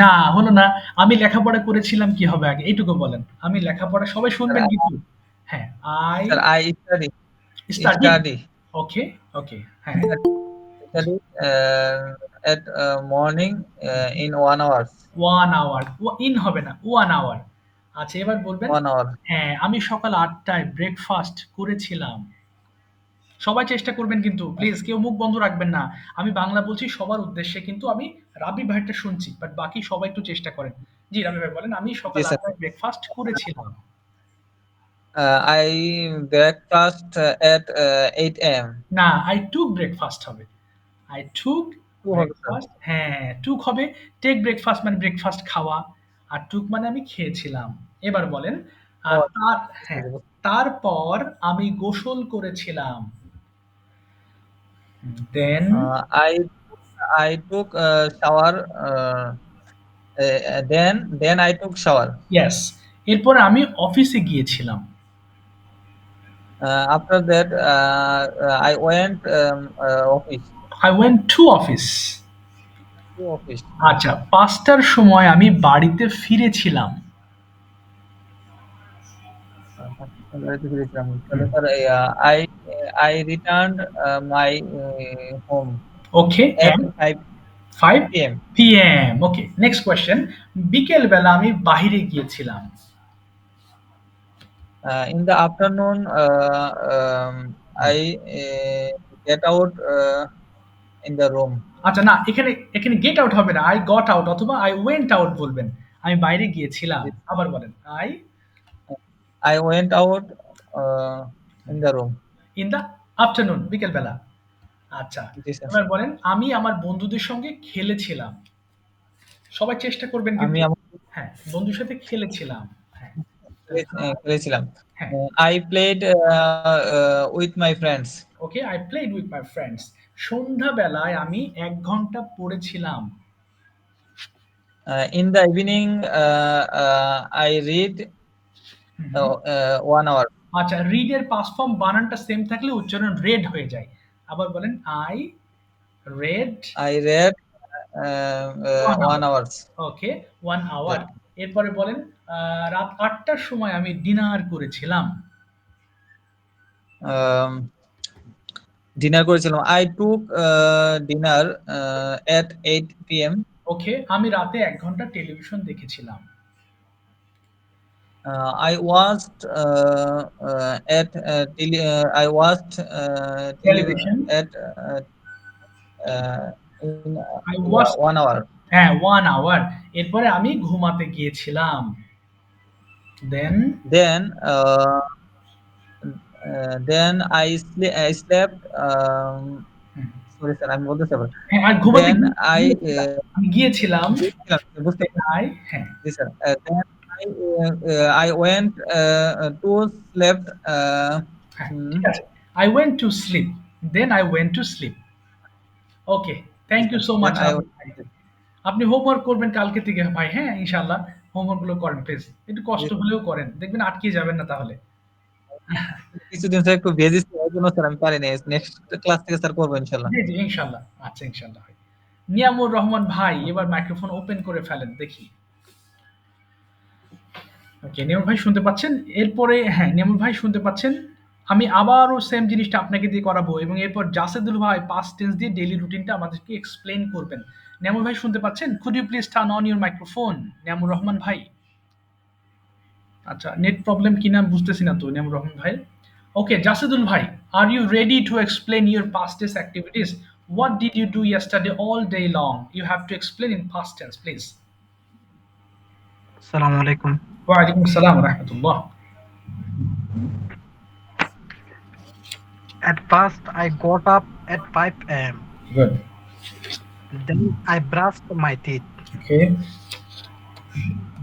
না, হলো না। আমি লেখাপড়া করেছিলাম কি হবে আগে? এইটুকু বলেন। আমি লেখাপড়া সবাই Sir, শুনবেন কিন্তু। হ্যাঁ, I I studied. study ওকে, ওকে। হ্যাঁ, study at morning in 1 hour. 1 hour in হবে না, 1 hour। আচ্ছা এবার বলবেন, 1 hour. হ্যাঁ, আমি সকাল ৮ টায় ব্রেকফাস্ট করেছিলাম। সবাই চেষ্টা করবেন কিন্তু প্লিজ কেউ মুখ বন্ধ রাখবেন না। আমি বাংলা বলছি সবার উদ্দেশ্যে, কিন্তু আমি রাবি ভাইয়েরটা শুনছি। বাট বাকি সবাই একটু চেষ্টা করেন। জি, রাবি ভাই বলেন, আমি সকাল Yes, ৮ sir. টায় ব্রেকফাস্ট করেছিলাম। I breakfast at 8 a.m. না, I took breakfast হবে। I took Two হবে স্যার। breakfast হ্যাঁ, took হবে। take breakfast মানে ব্রেকফাস্ট খাওয়া। আর took মানে আমি খেয়েছিলাম। এবার বলেন, ও আর আচ্ছা, তার বুঝতে হ্যাঁ, পেরেছি। তারপর আমি গোসল করেছিলাম। Then I took shower. Then I took shower. yes, এরপরে আমি অফিসে গিয়েছিলাম। After that, I went office I went to office. to office. আচ্ছা ৫টার সময় আমি বাড়িতে ফিরেছিলাম। বাড়িতে ফিরেছিলাম। তাহলে হুম। Sir I returned my home okay at and 5 5 p.m. p.m. Okay next question, বিকেল বেলা আমি বাহিরে গিয়েছিলাম। In the afternoon, I get out in the room. আচ্ছা না, এখানে এখানে গেট আউট হবে না, আই গট আউট অথবা আই ওয়েন্ট আউট বলবেন। আমি বাইরে গিয়েছিলাম। আবার বলেন, I I went out in the room. In the afternoon, বিকেল বেলা। আচ্ছা জি স্যার। এবার বলেন, আমি আমার বন্ধুদের সঙ্গে খেলেছিলাম। সবাই চেষ্টা করবেন আমি কিন্তু। আমার হ্যাঁ, বন্ধুর সাথে খেলেছিলাম। হ্যাঁ, খেলেছিলাম। হ্যাঁ। I played with my friends. Okay, I played with my friends. সন্ধ্যাবেলায় আমি ১ ঘন্টা পড়েছিলাম। In the evening, I read হুম। 1 hour. আচ্ছা, রিড এর পাস্ট ফর্ম বানানটা সেম থাকলে উচ্চারণ রেড হয়ে যায়। আবার বলেন, I read I read 1 1 hour. hours. Okay, 1 hour. এরপরে বলেন রাত ৮টার সময় আমি ডিনার করেছিলাম। ডিনার করেছিলাম। I took dinner at 8 p.m. ওকে, আমি রাতে ১ ঘন্টা টেলিভিশন দেখেছিলাম। I watched I watched television. at in I watch 1 hour. হ্যাঁ, 1 আওয়ার। এরপরে আমি ঘুমাতে গিয়েছিলাম। দেন Then I slept. Sorry sir, আমি বলতেছি আবার। হ্যাঁ, আর ঘুমাতে Then I গিয়েছিলাম। আমি গিয়েছিলাম। বুঝতে Then I হ্যাঁ, জি sir. Then I went to slept. হ্যাঁ, হুম, ঠিক আছে। I went to sleep. Then I went to sleep. Okay, জি thank you sir. So Then much I Rahul went ভাই। to sleep. আপনি হোমওয়ার্ক করবেন কালকে থেকে ভাই, হ্যাঁ? ইনশাআল্লাহ হোমওয়ার্ক গুলো করেন প্লিজ। একটু জি কষ্ট স্যার। হলেও করেন। দেখবেন আটকে যাবেন না তাহলে। কিছুদিন স্যার একটু বিজি ছিলাম, ওই জন্য স্যার আমি পারিনি। নেক্সট ক্লাস থেকে স্যার করবো ইনশাল্লাহ। জি, জি, ইনশাআল্লাহ। আচ্ছা, ইনশাআল্লাহ ভাই। নিয়ামুর রহমান ভাই এবার মাইক্রোফোন ওপেন করে ফেলেন দেখি। ওকে, নিয়ামুর ভাই শুনতে পাচ্ছেন? এরপরে হ্যাঁ, নিয়ামুর ভাই শুনতে পাচ্ছেন? আমি আবারও সেম জিনিসটা আপনাকে দিয়ে করাবো এবং এরপর জাসেদুল ভাই পাস্ট টেন্স দিয়ে ডেইলি রুটিনটা আমাদেরকে এক্সপ্লেইন করবেন। নিয়ামুর ভাই শুনতে পাচ্ছেন? Could you please turn on your microphone? Niamur Rahman ভাই। আচ্ছা, নেট প্রবলেম কিনা বুঝতেছি না তো নিয়ামুর রহমান ভাই। ওকে, জাসেদুল ভাই, are you ready to explain your past tense activities? What did you do yesterday all day long? You have to explain in past tense, please. Assalamu alaikum. ওয়ালাইকুম আসসালাম ওয়া রাহমাতুল্লাহ। At first, I got up at 5 a.m. Good. Then I brushed my teeth. Okay.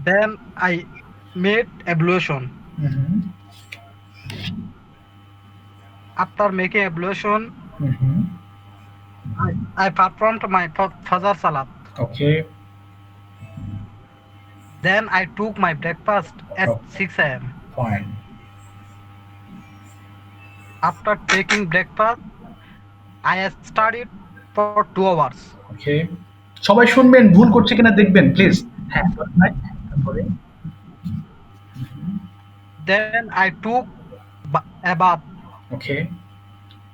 Then I made ablution. Mm-hmm. After making ablution, Mm-hmm. I performed my Fajr Salat. Okay. Then I took my breakfast at Oh. 6 a.m. Fine. After taking breakfast, I studied for 2 hours. Okay. সবাই শুনবেন, ভুল করছে কিনা দেখবেন please. হ্যাঁ, ভাই, তারপরে Then I took a bath. Okay,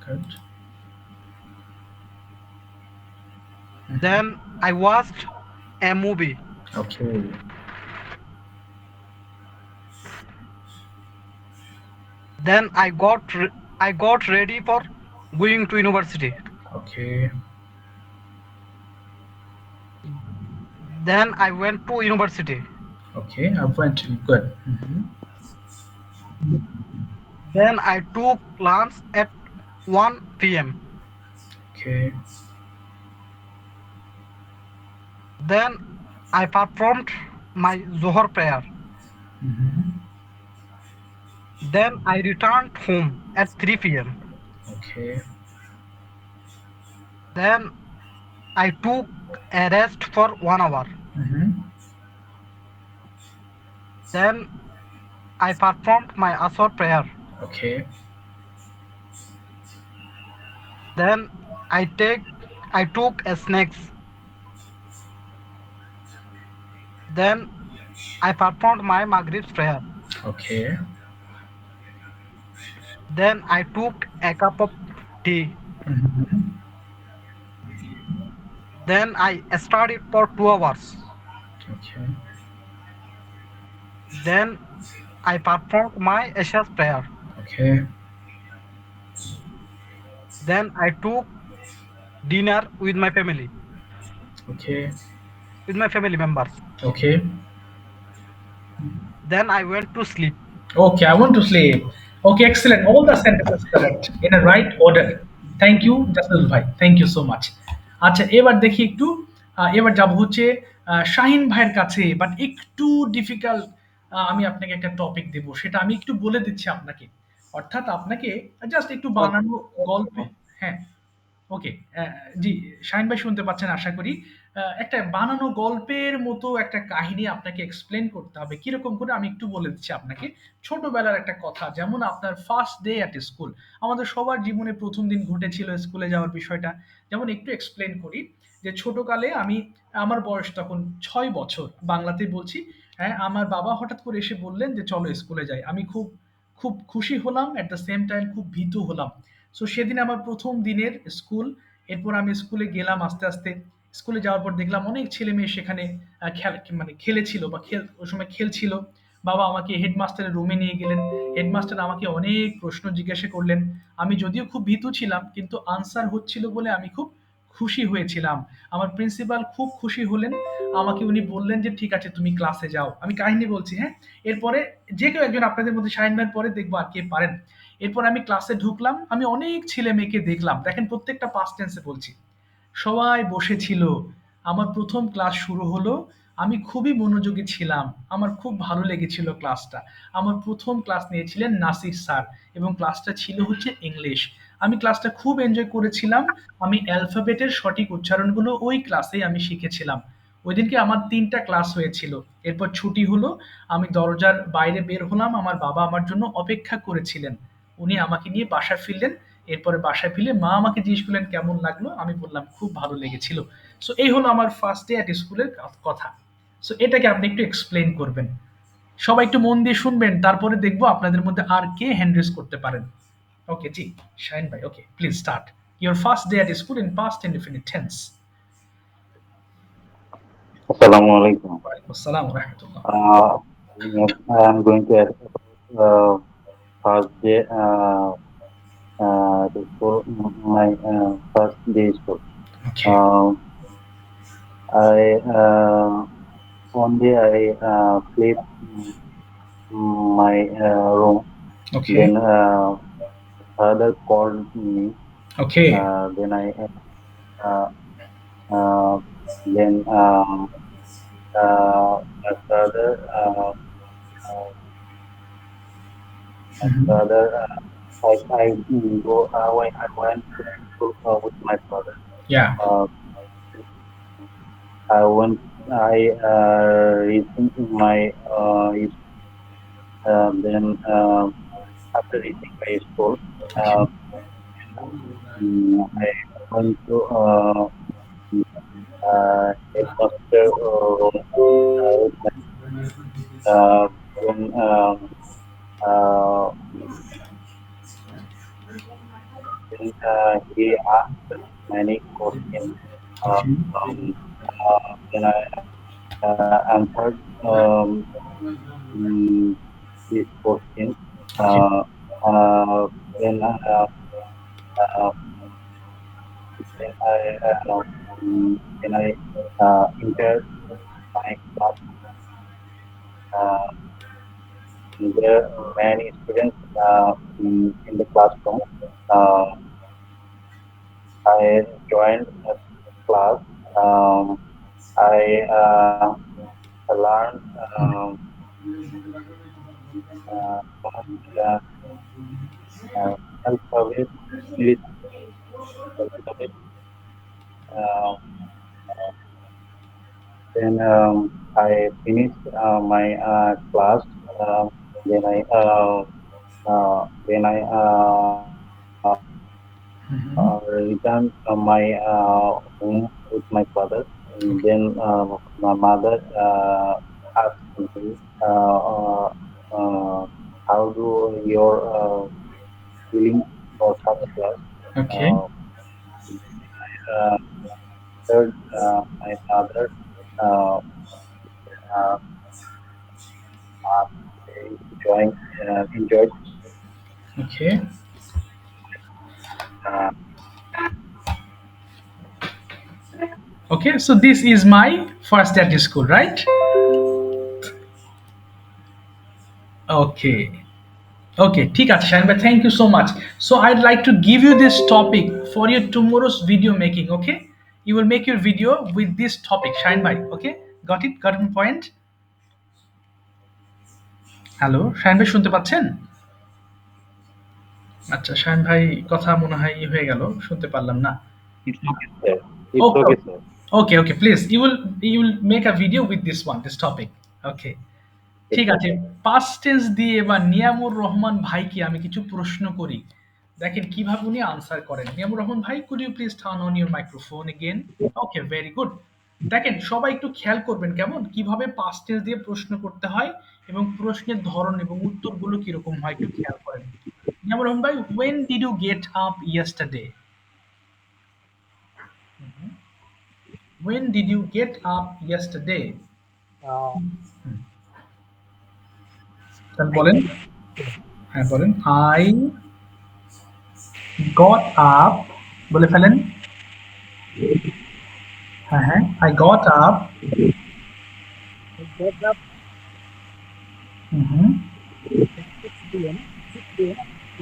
good. Then I watched a movie. Okay, Then I got ready for going to university. Okay, Then I went to university. Okay, I went to good. Then I took lunch at 1 p.m. Okay. Then I performed my Zohar prayer. Then I returned home at 3 p.m. Okay. Then I took a rest for 1 hour. Then I performed my Asr prayer. Okay. Then I took a snacks. Then I performed my Maghrib prayer. Okay. Then I took a cup of tea. Then I studied for 2 hours. Okay. Then I performed my Isha's prayer. Okay. Then I took dinner with my family, Okay. with my family members. Okay. Then I went to sleep. Okay, I want to sleep. Okay, excellent. All the sentences correct in a right order. Thank you, জাসেদুল ভাই। Thank you so much. আচ্ছা, এবার দেখি একটু এবার যাব হচ্ছে শাহিন ভাইয়ের কাছে, বাট একটু ডিফিকাল্ট। আমি আপনাকে একটা টপিক দেব, সেটা আমি একটু বলে দিচ্ছি আপনাকে। অর্থাৎ আপনাকে জাস্ট একটু বানানো গল্পে, হ্যাঁ, ওকে, জি, শাহিন ভাই শুনতে পাচ্ছেন আশা করি। একটা বানানো গল্পের মতো একটা কাহিনী আপনাকে এক্সপ্লেন করতে হবে। কিরকম করে আমি একটু বলে দিচ্ছি আপনাকে। ছোটবেলার একটা কথা, যেমন আপনার ফার্স্ট ডে অ্যাট স্কুল। আমাদের সবার জীবনে ১ম দিন ঘটেছিল স্কুলে যাওয়ার বিষয়টা। যেমন একটু এক্সপ্লেন করি। যে ছোটকালে আমার বয়স তখন 6 বছর, বাংলাতেই বলছি। হ্যাঁ, আমার বাবা হঠাৎ করে এসে বললেন যে চলো স্কুলে যাই। আমি খুব খুব খুশি হলাম, এট দ্য সেম টাইম খুব ভীতু হলাম। সো সেদিন আমার প্রথম দিনের স্কুল। এরপর আমি স্কুলে গেলাম আস্তে আস্তে। স্কুলে যাওয়ার পর দেখলাম অনেক ছেলে মেয়ে সেখানে মানে খেলেছিল বা ওই সময় খেলছিল। বাবা আমাকে হেডমাস্টারের রুমে নিয়ে গেলেন। হেডমাস্টার আমাকে অনেক প্রশ্ন জিজ্ঞাসা করলেন। আমি যদিও খুব ভীতু ছিলাম, কিন্তু আনসার হচ্ছিল বলে আমি খুব খুশি হয়েছিলাম। আমার প্রিন্সিপাল খুব খুশি হলেন। আমাকে উনি বললেন যে ঠিক আছে তুমি ক্লাসে যাও। আমি কাহিনী বলছি, হ্যাঁ। এরপরে যে কেউ একজন আপনাদের মধ্যে শাহিন ভাইয়ের পরে দেখবো আর কে পারেন। এরপর আমি ক্লাসে ঢুকলাম, আমি অনেক ছেলে মেয়েকে দেখলাম। দেখেন প্রত্যেকটা পাস্ট টেন্সে বলছি। সবাই বসেছিল। আমার প্রথম ক্লাস শুরু হলো। আমি খুবই মনোযোগী ছিলাম। আমার খুব ভালো লেগেছিল ক্লাসটা। আমার প্রথম ক্লাস নিয়েছিলেন নাসির স্যার, এবং ক্লাসটা ছিল হচ্ছে ইংলিশ। আমি ক্লাসটা খুব এনজয় করেছিলাম। আমি অ্যালফাবেটের সঠিক উচ্চারণগুলো ওই ক্লাসেই আমি শিখেছিলাম। ওইদিনকে আমার ৩টা ক্লাস হয়েছিল। এরপর ছুটি হলো। আমি দরজার বাইরে বের হলাম। আমার বাবা আমার জন্য অপেক্ষা করেছিলেন। উনি আমাকে নিয়ে বাসায় ফিরলেন। এরপরে বাসায় ফিরে মা আমাকে জিজ্ঞেস করলেন কেমন লাগলো। আমি বললাম খুব ভালো লেগেছিল। সো এই হলো আমার ফার্স্ট ডে অ্যাট স্কুলের কথা। সো এটাকে আপনি একটু এক্সপ্লেন করবেন। সবাই একটু মন দিয়ে শুনবেন, তারপরে দেখবো আপনাদের মধ্যে আর কে হ্যান্ড রেজ করতে পারেন। ওকে জি, শাহিন ভাই, okay please start your first day at school in past indefinite tense. Assalamu alaikum. ওয়ালাইকুম আসসালাম ওয়া রাহমাতুল্লাহ। Yes, I am going to add uh, first day to school, my first day school. Okay Uh, I one day I flip my room. Okay Then father called me. Okay Then I uh, uh, then my father father I go when I went to school with my father. Yeah Uh, I reaching my then after reaching my school, uh, I went to headmaster with my then uh, he asked many questions. Then I answered this question. Then uh, then I entered my class. Uh, there are many students in the classroom. I joined a class. I learned uh, alphabet, English alphabet. Uh, then I finished my class. Then I returned my home with my father. And then my mother asked me, "How do your feeling for such class?" Okay Uh, Third, my father uh, uh, enjoyed okay uh, okay so this is my first day at school, right? Okay Okay, ঠিক আছে Shahin bhai, thank you so much. So I'd like to give you this topic for your tomorrow's video making, okay? You will make your video with this topic, Shahin bhai, okay? Got it? Got my point? Hello, Shahin ভাই শুনতে পাচ্ছেন? আচ্ছা, শাহিন ভাই কথা মনে হয় হয়ে গেল, শুনতে পারলাম না। it's okay, sir. It's Okay, okay, sir. okay, please. You will make a video with this topic. Okay. ঠিক আছে, পাস্ট টেন্স দিয়ে বা নিয়ামুর রহমান ভাইকে আমি কিছু প্রশ্ন করি। দেখেন কিভাবে উনি আনসার করেন। নিয়ামুর রহমান ভাই, could you please turn on your microphone again? Okay, very good. দেখেন সবাই একটু খেয়াল করবেন কেমন কিভাবে পাস্ট টেন্স দিয়ে প্রশ্ন করতে হয় এবং প্রশ্নের ধরন এবং উত্তরগুলো কিরকম হয় একটু খেয়াল করেন। নিয়ামুর রহমান ভাই, when did you get up yesterday? When did you get up yesterday? তাহলে বলেন। হ্যাঁ বলেন, I got up, বলে ফেলেন। হ্যাঁ হ্যাঁ, I got up. হুম।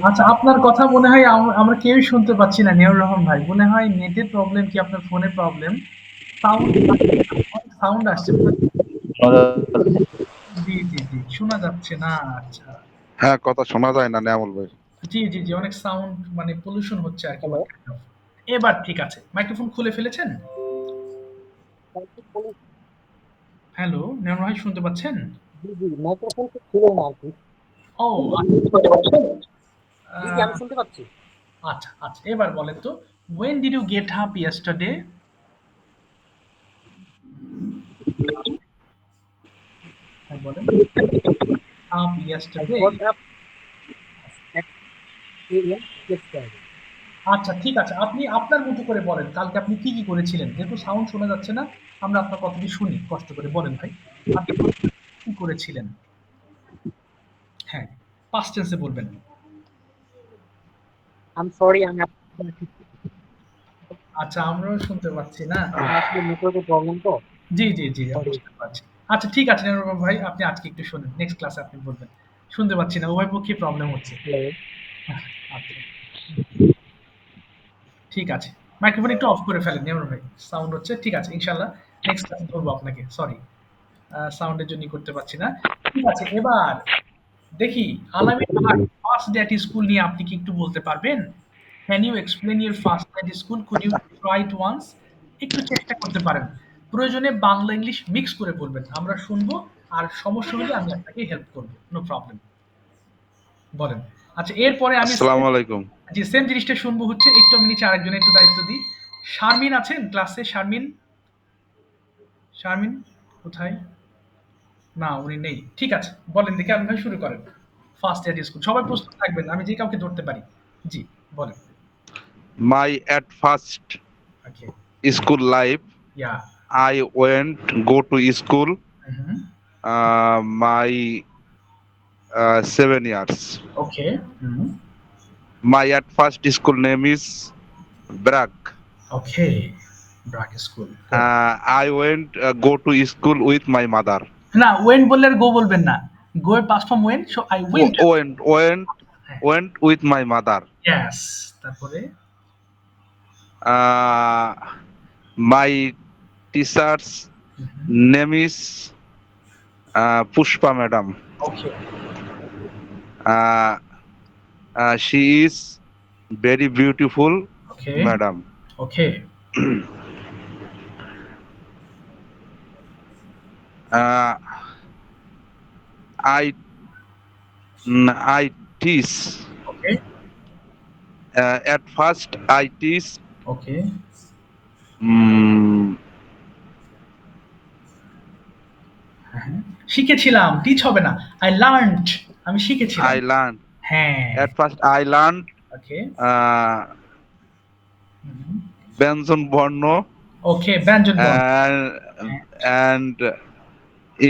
আচ্ছা, আপনার কথা মনে হয় আমরা কেউই শুনতে পাচ্ছি না নিয়ামুর রহমান ভাই। মনে হয় নেটের প্রবলেম কি আপনার ফোনের প্রবলেম? সাউন্ড সাউন্ড আসছে। জি জি জি, শোনা যাচ্ছে না। আচ্ছা, হ্যাঁ, কথা শোনা যায় না নিয়ামুল ভাই। জি জি জি, অনেক সাউন্ড মানে পলিউশন হচ্ছে আর কি। এবার ঠিক আছে, মাইক্রোফোন খুলে ফেলেছেন? হ্যালো, নিয়ামুর ভাই শুনতে পাচ্ছেন? ও আচ্ছা আচ্ছা, এবার বলেন তো, when did you get up yesterday? হ্যাঁ বলেন, up yesterday. আচ্ছা ঠিক আছে, আপনি আপনার মতো করে বলেন কালকে আপনি কি কি করেছিলেন। যেহেতু সাউন্ড শোনা যাচ্ছে না, আমরা আপনার কথাটি শুনি। কষ্ট করে বলেন ভাই, আপনি কি করেছিলেন। হ্যাঁ, পাস্ট টেন্সে বলবেন। আচ্ছা, আমরাও শুনতে পাচ্ছি না। জি জি জি, বুঝতে পারছি। আচ্ছা ঠিক আছে নির্মল ভাই, আপনি আজকে একটু শুনেন, নেক্সট ক্লাসে আপনি বলবেন। শুনতে পাচ্ছি না, উভয় পক্ষে প্রবলেম হচ্ছে। আচ্ছা ঠিক আছে, মাইক্রোফোন একটু অফ করে ফেলেন নির্মল ভাই, সাউন্ড হচ্ছে। ঠিক আছে, ইনশাল্লাহ নেক্সট ক্লাসে ধরবো আপনাকে। সরি, সাউন্ডের জন্য করতে পারছি না। ঠিক আছে, এবার দেখি আলামিন ভাই, ফার্স্ট ডে এট স্কুল নিয়ে আপনি কি একটু বলতে পারবেন? Can you explain your first day at school? Could you try it once? একটু চেষ্টা করতে পারেন। প্রয়োজনে বাংলা ইংলিশ মিক্স করে বলবেন, আমরা শুনবো। আর সমস্যা হলে আমি আপনাকে হেল্প করবো, নো প্রবলেম। বলেন। আচ্ছা, এরপরে আমি আসসালামু আলাইকুম। যে সেম জিনিসটা শুনবো হচ্ছে, একটু আমি নিচে আরেকজনের একটু দায়িত্ব দিই। শারমিন আছেন ক্লাসে? শারমিন, শারমিন কোথায়? না, উনি নেই। ঠিক আছে, বলেন দেখি, আপনি ভাই শুরু করেন। ফার্স্ট ইয়ার স্কুল, সবাই প্রস্তুত থাকবেন, আমি যে কাউকে ধরতে পারি। জি, বলেন। My at first okay, school life, yeah, I went go to school. My 7 years. Okay, My at first school name is Bragg. Okay, BRAC school. I went go to school with my mother. না, went বললে আর go বলবেন না। Go এর পাস্ট ফর্ম went, so I went. Went with my mother. Yes, তারপরে My teacher's name is Pushpa Madam. Okay, She is very beautiful okay, madam. Okay, I teach. Okay, At first I teach ওকে, শিখেছিলাম, teach হবে না, I learned, আমি শিখেছিলাম। I learned. হ্যাঁ, At first I learned ওকে, ব্যঞ্জন বর্ণ ওকে, ব্যঞ্জন বর্ণ, and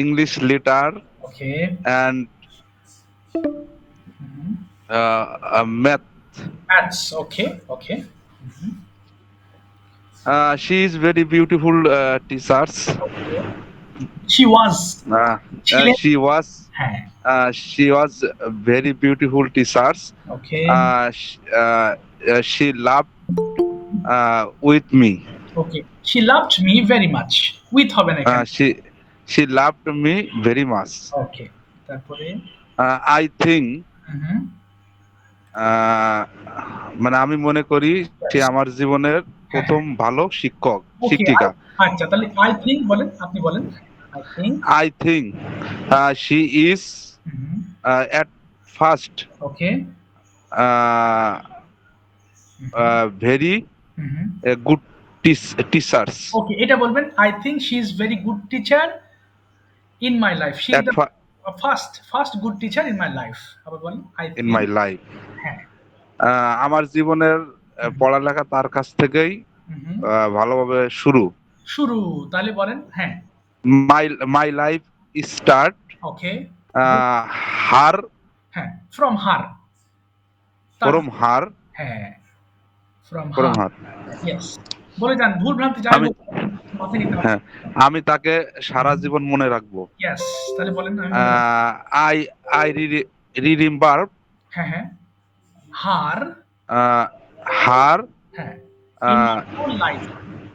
English letter okay, and math. Maths, okay, okay, She is very beautiful teachers. She was, She was হ্যাঁ, she was very beautiful teachers. Okay, She loved with me. Okay, she loved me very much, with হবে না এখানে। She loved me very much. ওকে, তারপরে I think মানে আমি মনে করি সে আমার জীবনের প্রথম ভালো শিক্ষক শিক্ষিকা। আচ্ছা, তাহলে আই থিংক বলেন, আপনি বলেন। I think she is at first okay, very hmm. good teachers. ওকে, এটা বলবেন I think she is very good teacher in my life. She is At the first good teacher in my life. আবার বলেন I in think. my life. হ্যাঁ। আমার জীবনের পড়ালেখা তার কাছ থেকেই হুম। ভালোভাবে শুরু। শুরু, তাহলে বলেন হ্যাঁ। My life start okay. her হ্যাঁ, ফ্রম হার। from her. হ্যাঁ, from from her. her. Yes. বলে যান, ভুল ভ্রান্তি যাই আমি হোক মাথায় নিতে হবে। হ্যাঁ, আমি তাকে সারা জীবন মনে রাখবো। ইয়েস, তাহলে বলেন আমি I remember হ্যাঁ হ্যাঁ হার। her হ্যাঁ, in my whole life.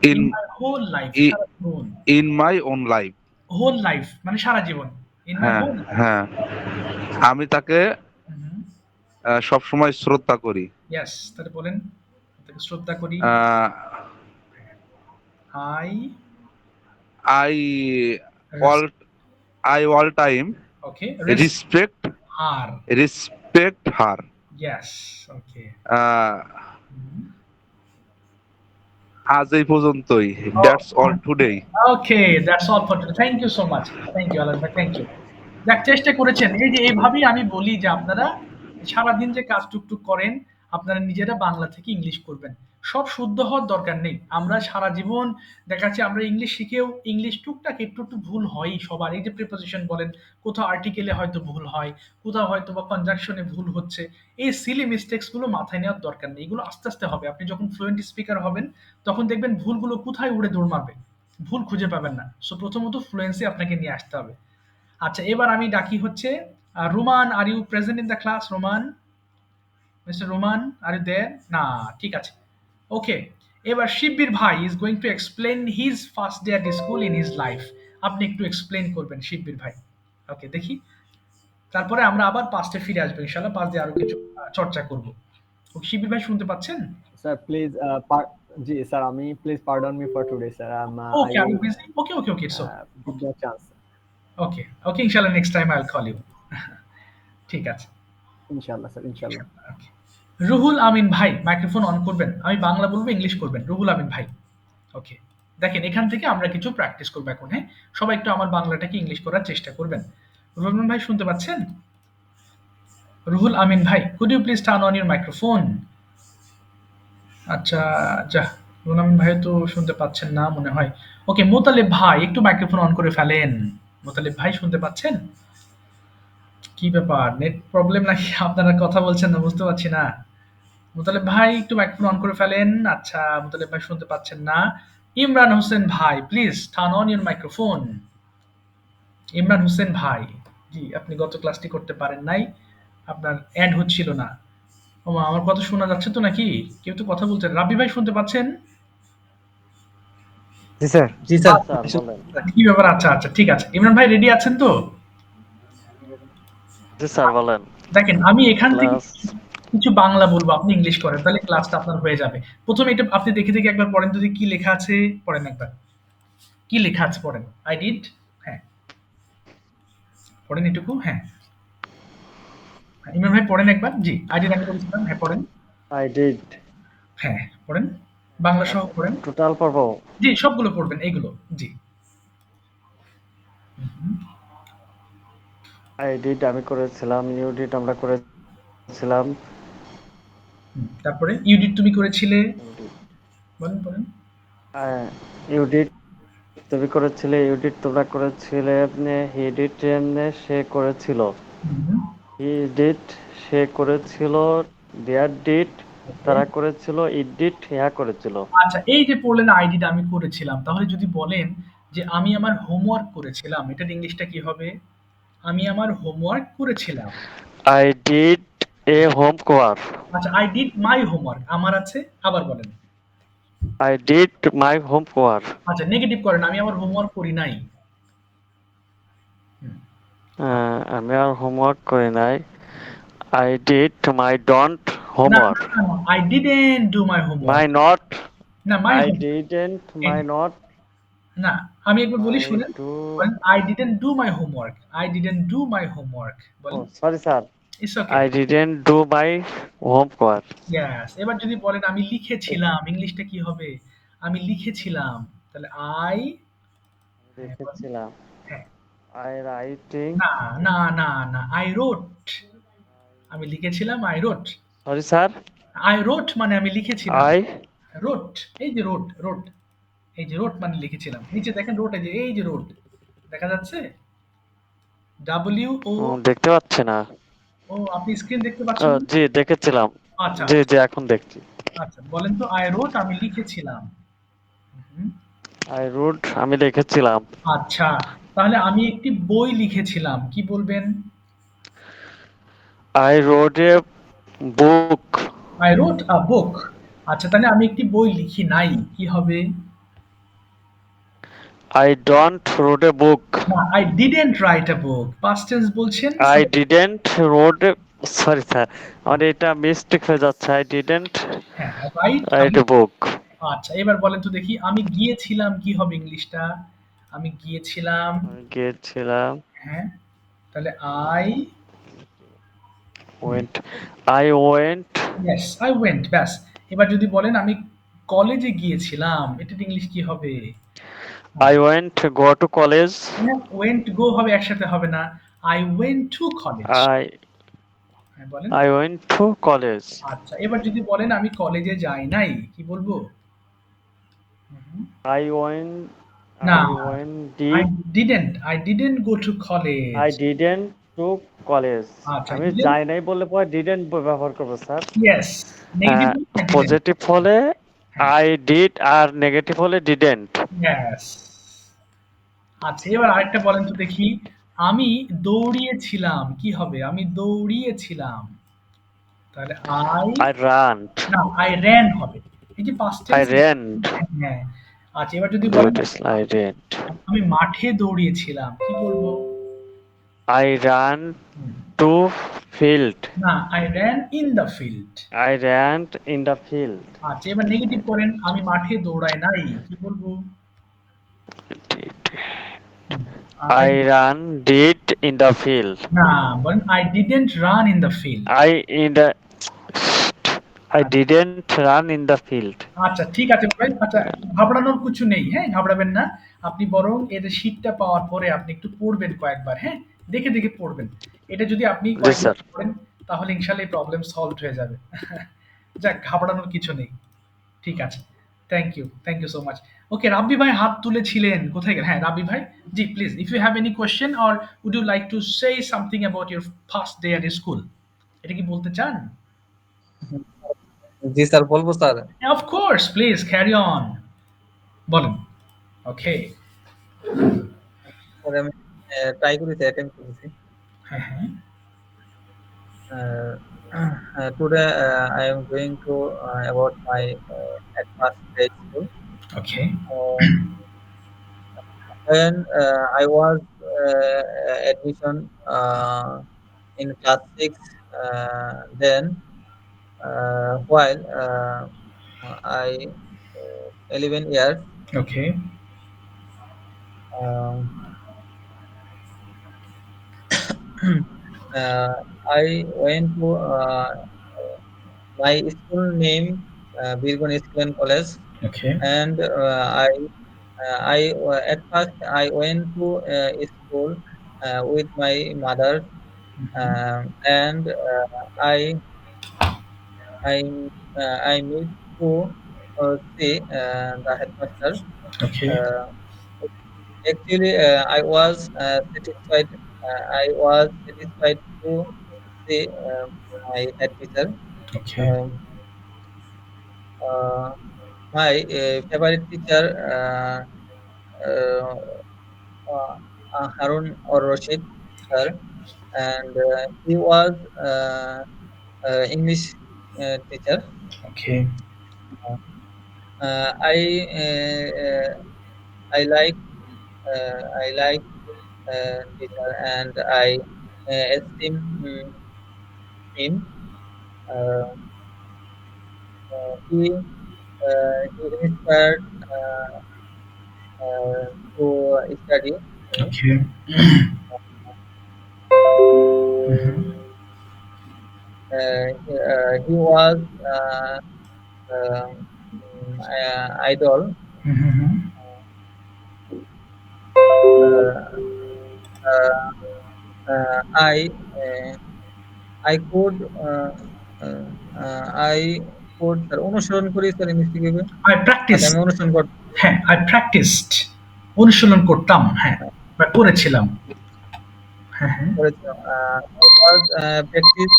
In in my whole life, i- সারা জীবন। in my own life. Whole life মানে সারা জীবন। ইন মাই হ্যাঁ হোল। হ্যাঁ, আমি তাকে সবসময় শ্রদ্ধা করি। ইয়েস, তাহলে বলেন তাকে শ্রদ্ধা করি। I I all time okay respect হার। her. Yes, okay. আজ এই পর্যন্তই। That's all today. Okay, that's all for today. Thank you so much. Thank you আলাস ভাই, থ্যাংক ইউ। যাক, চেষ্টা করেছেন। এই যে এইভাবেই আমি বলি যে আপনারা সারাদিন যে কাজ টুকটুক করেন, আপনারা নিজেরা বাংলা থেকে ইংলিশ করবেন। সব শুদ্ধ হওয়ার দরকার নেই। আমরা সারা জীবন দেখা যাচ্ছে আমরা ইংলিশ শিখেও ইংলিশ টুকটাক একটু একটু ভুল হয়ই সবার। এই যে প্রিপোজিশন বলেন, কোথাও আর্টিকেলে হয়তো ভুল হয়, কোথাও হয়তো বা কনজাংশনে ভুল হচ্ছে। এই সিলি মিস্টেক্স গুলো মাথায় নেওয়ার দরকার নেই। এগুলো আস্তে আস্তে হবে। আপনি যখন ফ্লুয়েন্ট স্পিকার হবেন তখন দেখবেন ভুলগুলো কোথায় উড়ে দৌড় মারবে, ভুল খুঁজে পাবেন না। সো প্রথমত ফ্লুয়েন্সি আপনাকে নিয়ে আসতে হবে। আচ্ছা, এবার আমি ডাকি হচ্ছে Roman. Are you present in the class? Roman, mister Roman, are you there? না, ঠিক আছে, ওকে। এবার শিববীর ভাই is going to explain his first day at school in his life. আপনি একটু এক্সপ্লেন করবেন শিববীর ভাই। ওকে, দেখি। তারপরে আমরা আবার পাস্টে ফিরে আসবো ইনশাআল্লাহ। পাস্ট দিয়ে আরো কিছু চর্চা করব। ওকে, শিববীর ভাই শুনতে পাচ্ছেন? Sir, please, ji, sir, Ami, please pardon me for today, sir. Okay, I আমি will busy. Okay okay okay, so give the chance. Okay okay, ইনশাআল্লাহ next time I will call you. ঠিক আছে, Inshallah, sir. Inshallah. ওকে। রুহুল আমিন ভাই microphone on করবেন। আমি বাংলা বলবো, English করবেন। রুহুল আমিন ভাই, ওকে। দেখেন, এখান থেকে আমরা কিছু প্র্যাকটিস করবো এখন। হ্যাঁ, সবাই একটু আমার বাংলাটাকে ইংলিশ করার চেষ্টা করবেন। রুহুল আমিন ভাই শুনতে পাচ্ছেন? রুহুল আমিন ভাই, could you please turn on your microphone? আচ্ছা, যা, রুহুল আমিন ভাই তো শুনতে পাচ্ছেন না মনে হয়। ওকে, মোতালেব ভাই একটু মাইক্রোফোন অন করে ফেলেন। মোতালেব ভাই শুনতে পাচ্ছেন? কি ব্যাপার, নেট প্রবলেম নাকি? আপনারা কথা বলছেন না, বুঝতে পারছি না। মুতালেব ভাই একটু মাইক্রোফোন অন করে ফেলেন। আচ্ছা, মুতালেব ভাই শুনতে পাচ্ছেন না। ইমরান হোসেন ভাই, please turn on your microphone. Imran Hossain ভাই, জি, আপনি গত ক্লাসটি করতে পারেন নাই, আপনার অ্যাড হচ্ছিল না। ওমা, আমার কথা শোনা যাচ্ছে তো নাকি? কেউ তো কথা বলছেন। রাব্বি ভাই শুনতে পাচ্ছেন? জি স্যার। জি স্যার। কি ব্যাপার? আচ্ছা আচ্ছা, ঠিক আছে। ইমরান ভাই রেডি আছেন তো? জি স্যার, বলেন। দেখেন, আমি এখান থেকে কিছু বাংলা বলবো, আপনি ইংলিশ করেন, তাহলে ক্লাসটা আপনার হয়ে যাবে। প্রথমে এটা আপনি দেখে দেখে একবার পড়েন, যদি কি লেখা আছে পড়েন একবার। কি লেখা আছে পড়েন। আই ডিড, হ্যাঁ পড়েন এটুকু। হ্যাঁ, ইমরান ভাই পড়েন একবার। জি, আই ডিড আমি বলছিলাম, হ্যাঁ পড়েন। আই ডিড, হ্যাঁ পড়েন, বাংলা সহ পড়েন। টোটাল পড়বো? জি, সবগুলো পড়বেন এইগুলো। জি, আই ডিড আমি করেছিলাম, ইউ ডিড আমরা করেছিলাম, তারপরে ইউ ডিড তুমি করেছিলে। বলেন পড়েন। ইউ ডিড তুমি করেছিলে, ইউ ডিড তোমরা করেছিলে, হি ডিড সে করেছিল, হি ডিড সে করেছিল, দেয়ার ডিড তারা করেছিল, ইট ডিড ইহা করেছিল। আচ্ছা, এই যে পড়লেন আই ডিড আমি করেছিলাম, তাহলে যদি বলেন যে আমি আমার হোমওয়ার্ক করেছিলাম, এটার ইংলিশটা কি হবে? আমি আমার হোমওয়ার্ক করেছিলাম। I did A homework. আচ্ছা, আই ডিড মাই হোমওয়ার্ক, আমার আছে। আবার বলেন। I did my homework. আচ্ছা, নেগেটিভ করেন, আমি আমার হোমওয়ার্ক করি নাই। আমি আর হোমওয়ার্ক করি নাই। I did my don't homework. I didn't do my homework. My not, না, my I didn't my not. না, আমি একবার বলি শুনেন। I didn't do my homework. I didn't do my homework. বলেন। Sorry sir, it's okay. I didn't do my homework. Yes. এবার যদি বলেন আমি লিখেছিলাম, ইংলিশটা কি হবে? আমি লিখেছিলাম। তাহলে আই হ্যাঁ, বলেন। লিখেছিলাম। হ্যাঁ। I writing. না, না, না, না। I wrote আমি লিখেছিলাম I wrote। Sorry, sir. I wrote মানে আমি লিখেছিলাম। I wrote এই যে wrote এই যে wrote মানে লিখেছিলাম। নিচে দেখেন wrote এই যে wrote দেখা যাচ্ছে? W O দেখতে পাচ্ছি না। ও আপনি স্ক্রিন দেখতে পাচ্ছেন না? জি দেখেছিলাম। আচ্ছা, জি, আচ্ছা। জি এখন দেখছি। আচ্ছা, বলেন তো I wrote আমি লিখেছিলাম। হুম। I wrote আমি লিখেছিলাম। আচ্ছা, তাহলে আমি একটি বই লিখেছিলাম। কি বলবেন? I wrote a book. I wrote a book আচ্ছা, তাহলে আমি একটি বই লিখি নাই। কি হবে? I don't wrote a book. না, I didn't write a book past tense বলছেন। I didn't wrote a sorry sir আমার এটা মিস্টেক হয়ে যাচ্ছে। I didn't হ্যাঁ, রাইট write a book. আচ্ছা, এবার বলেন তো দেখি আমি গিয়েছিলাম কি হবে ইংলিশটা? আমি গিয়েছিলাম আমি গিয়েছিলাম। হ্যাঁ, তাহলে I went. I went. Yes, I went ব্যাস। এবার যদি বলেন আমি কলেজে গিয়েছিলাম, এটার ইংলিশ কি হবে? I went to go to college. হ্যাঁ, went go হবে একসাথে হবে না। I went to college I হ্যাঁ, বলেন। I went to college. আচ্ছা, এবার যদি বলেন আমি কলেজে যাই নাই, কি বলবো? হুম। I went. না, I went. I didn't go to college I didn't to college. আচ্ছা, I আমি didn't যাই নাই বললে পরে didn't ব্যবহার করবো sir. Yes, negative I didn't positive হলে হ্যাঁ, I did আর নেগেটিভ হলে didn't. ইয়েস। আচ্ছা, এবার আরেকটা বলেন তো দেখি আমি দৌড়িয়েছিলাম, কি হবে? আমি দৌড়িয়েছিলাম। তাহলে I ran. না, I ran হবে। এই যে past I tense ran. হ্যাঁ। আচ্ছা, এবার যদি বলেন Beautiful. I ran. আমি মাঠে দৌড়িয়েছিলাম, কি বলবো? I ran hmm. to field. না, I ran in the field I ran in the field. আচ্ছা, এবার নেগেটিভ করেন আমি মাঠে দৌড়াই নাই, কি বলবো? হুম, I I ran did in the field. না, বলেন I didn't run in the field I didn't run in the field. আচ্ছা, ঠিক আছে ভাই। আচ্ছা, ঘাবড়ানোর কিছু নেই, হ্যাঁ? ঘাবড়াবেন না। আপনি বরং এর শীটটা পাওয়ার পরে আপনি একটু পড়বেন কয়েকবার, হ্যাঁ? দেখে পড়বেন। এটা যদি আপনি জি কয়েকবার স্যার। পড়েন তাহলে ইনশাআল্লাহ এই প্রবলেম সলভড হয়ে যাবে। যাক, ঘাবড়ানোর কিছু নেই। ঠিক আছে। Thank you so much. Okay, Rabbi ভাই হাত তুলেছিলেন। কোথায় গেলেন? হ্যাঁ, রাব্বি ভাই। জি, please if you have any question or would you like to say something about your first day at school? এটা কি বলতে চান? জি স্যার, বলবো sir. Of course, please carry on. বলেন। ওকে। স্যার আমি ট্রাই করেছি, অ্যাটেম্প্ট করেছি। হ্যাঁ, হ্যাঁ। Today I am going to about my at first day school. Okay. When I was admission in class 6, then while I 11 years, Okay. um, I went to my school name, Birgun School and College, Okay. and at first I went to school with my mother, and I need to see the headmaster. Okay. Actually, I was satisfied. I was satisfied to see my head teacher. Okay. My favorite teacher, uh, Harun or Rashid sir, and he was English teacher. Okay. I like teacher, and I esteem him. Uh, he inspired to study. Okay. he was idol. Uh, I I could I could sir অনুসরণ করি sir English কিভাবে? I আচ্ছা practiced. আমি অনুসরণ করতাম। হ্যাঁ, I practiced. অনুশীলন করতাম, হ্যাঁ, বা করেছিলাম। হ্যাঁ, হ্যাঁ। করেছিলাম। I was practice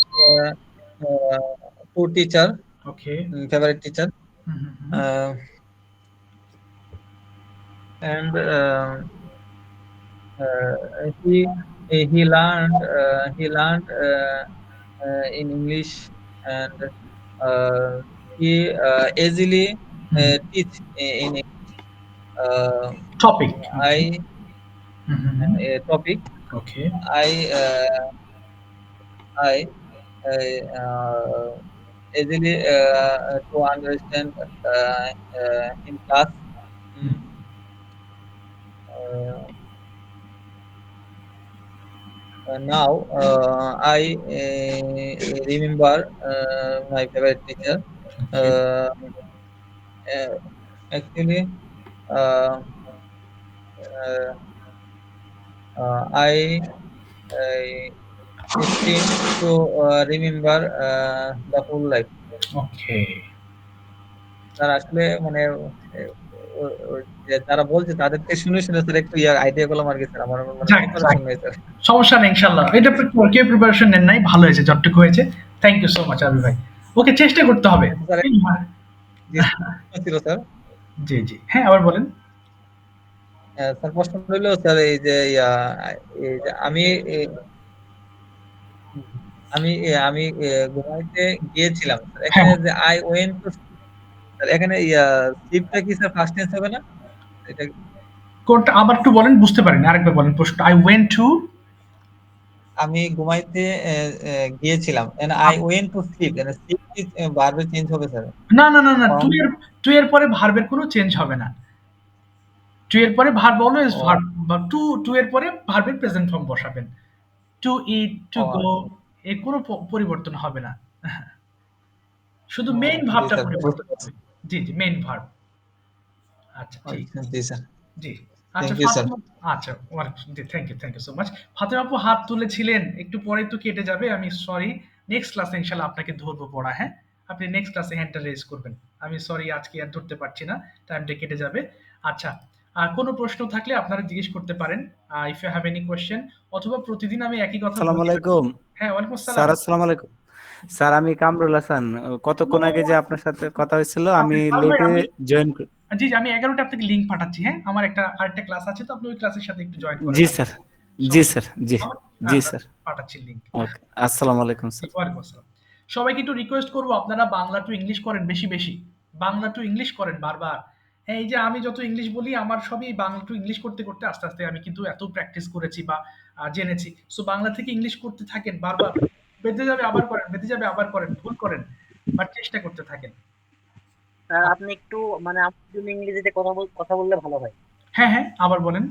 to teacher, okay. favorite teacher. Hmm, hmm, hmm. And he learned in English, and he easily teach in English. Topic. I hmm, hmm, hmm. topic. Okay. I easily to understand in class. Now I remember my favorite teacher. Okay. Actually, uh, I seem to remember the whole life. Okay. Sir আসলে মানে যে যারা বলছে তাদের থেকে শুনে sir একটু idea করলাম আর কি স্যার, আমার মানে যাক, যাক। প্রিপারেশন নেই স্যার। সমস্যা নেই ইনশাআল্লাহ। এটা কেউ প্রিপারেশন নেন নাই, ভালো হয়েছে যতটুকু হয়েছে। থ্যাংক ইউ সো মাচ আবি ভাই। ওকে, চেষ্টা করতে হবে। স্যার ছিল স্যার। জি, জি। হ্যাঁ, আবার বলেন। স্যার প্রশ্ন রইল স্যার এই যে আমি আমি আমি ঘুমাইতে গিয়েছিলাম। এখানে হ্যাঁ। যে আই ওয়েন্ট টু, স্যার এখানে স্লিপটা কি স্যার ফার্স্ট টেন্স হবে না? এটা কোনটা আবার একটু বলেন, বুঝতে পারিনি। আরেকবার বলেন প্রশ্ন। I went to আমি ঘুমাইতে গিয়েছিলাম। And I went to sleep. And sleep কি ভার্বে চেঞ্জ হবে স্যার? না, না, না, না। ফর্ম টু এর পরে ভার্বের কোনো চেঞ্জ হবে না। টু এর পরে ভার্ব অলওয়েজ ও ভার্ব, বা টু এর পরে ভার্বের প্রেজেন্ট ফর্ম বসাবেন। টু ইট, টু ও গো, আচ্ছা। এর কোনো পরিবর্তন হবে না। শুধু ও মেইন জি ভার্বটা স্যার বুঝতে পরিবর্তন পারছি। হবে। জি, জি, মেইন ভার্ব। আচ্ছা, ঠিক। আচ্ছা জি স্যার। জি। আচ্ছা থ্যাংক ইউ স্যার। ফাতেমা, আচ্ছা জি, thank you so much. Fatema আপু হাত তুলেছিলেন, একটু পরে তো কেটে যাবে। আমি সরি। নেক্সট ক্লাসে ইনশাআল্লাহ আপনাকে ধরবো পড়া, হ্যাঁ? আপনি নেক্সট ক্লাসে হ্যান্ডটা রেজ করবেন। আমি সরি আজকে আর ধরতে পারছি না। টাইমটা কেটে যাবে। আচ্ছা। কোনো প্রশ্ন থাকলে আপনারা জিজ্ঞেস করতে পারেন। If you have any question, অথবা প্রতিদিন আমি একই কথা আসসালামু বলি। আলাইকুম হ্যাঁ, ওয়ালাইকুম স্যার। আসসালাম। আসসালামু আলাইকুম স্যার, আমি কামরুল হাসান। কতক্ষণ আগে যে আপনার সাথে কথা হয়েছিল, আমি ভাই লেটে আমি জয়েন। জি, জি, আমি 11 টা আপনাকে লিংক পাঠাচ্ছি, হ্যাঁ? আমার আরেকটা ক্লাস আছে, তো আপনি ওই ক্লাসের সাথে একটু জয়েন করে জি নেন। স্যার, জি সমস্যা স্যার, নেই। জি আমার জি আচ্ছা, স্যার। পাঠাচ্ছি লিংক। ওকে, আসসালামু আলাইকুম জি, স্যার। ওয়ালাইকুম আসসালাম। সবাইকে একটু রিকোয়েস্ট করব আপনারা বাংলা টু ইংলিশ করেন বেশি, বেশি। বাংলা টু ইংলিশ করেন বারবার। হ্যাঁ, এই যে আমি যত ইংলিশ বলি আমার সবই বাংলা টু ইংলিশ করতে, করতে আস্তে, আস্তে আমি কিন্তু এত প্র্যাকটিস করেছি বা জেনেছি। সো বাংলা থেকে ইংলিশ করতে থাকেন বারবার। বেঁধে যাবে আবার করেন, বেঁধে যাবে আবার করেন, ভুল করেন। বাট চেষ্টা করতে থাকেন। স্যার আপনি একটু মানে আমার জন্য ইংরেজিতে কথা বললে ভালো হয়। হ্যাঁ, হ্যাঁ, আবার বলেন।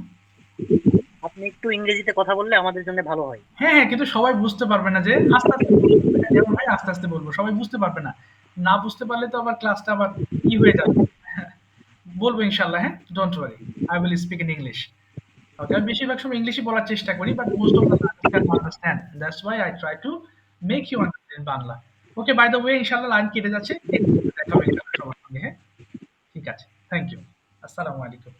আপনি একটু ইংরেজিতে কথা বললে আমাদের জন্য ভালো হয়। হ্যাঁ, হ্যাঁ, কিন্তু সবাই বুঝতে পারবে না যে আস্তে, আস্তে বলবো। হ্যাঁ, যেমন ভাই আস্তে, আস্তে বলবো। সবাই বুঝতে পারবে না। না বুঝতে পারলে তো আবার ক্লাসটা আবার হয়ে যাবে। বলবো ইনশাআল্লাহ, হ্যাঁ? Don't worry. I will speak in English. Okay, আমি বেশিরভাগ সময় ইংলিশই বলার চেষ্টা করি, but most of the time you can understand. That's why I try to make you understand Bangla. Okay, by the way, ইনশাআল্লাহ লাইন কেটে যাচ্ছে। নেক্সট দেখা হবে ইনশাআল্লাহ সবার সঙ্গে, হ্যাঁ? ঠিক আছে। Thank you. আসসালামু আলাইকুম।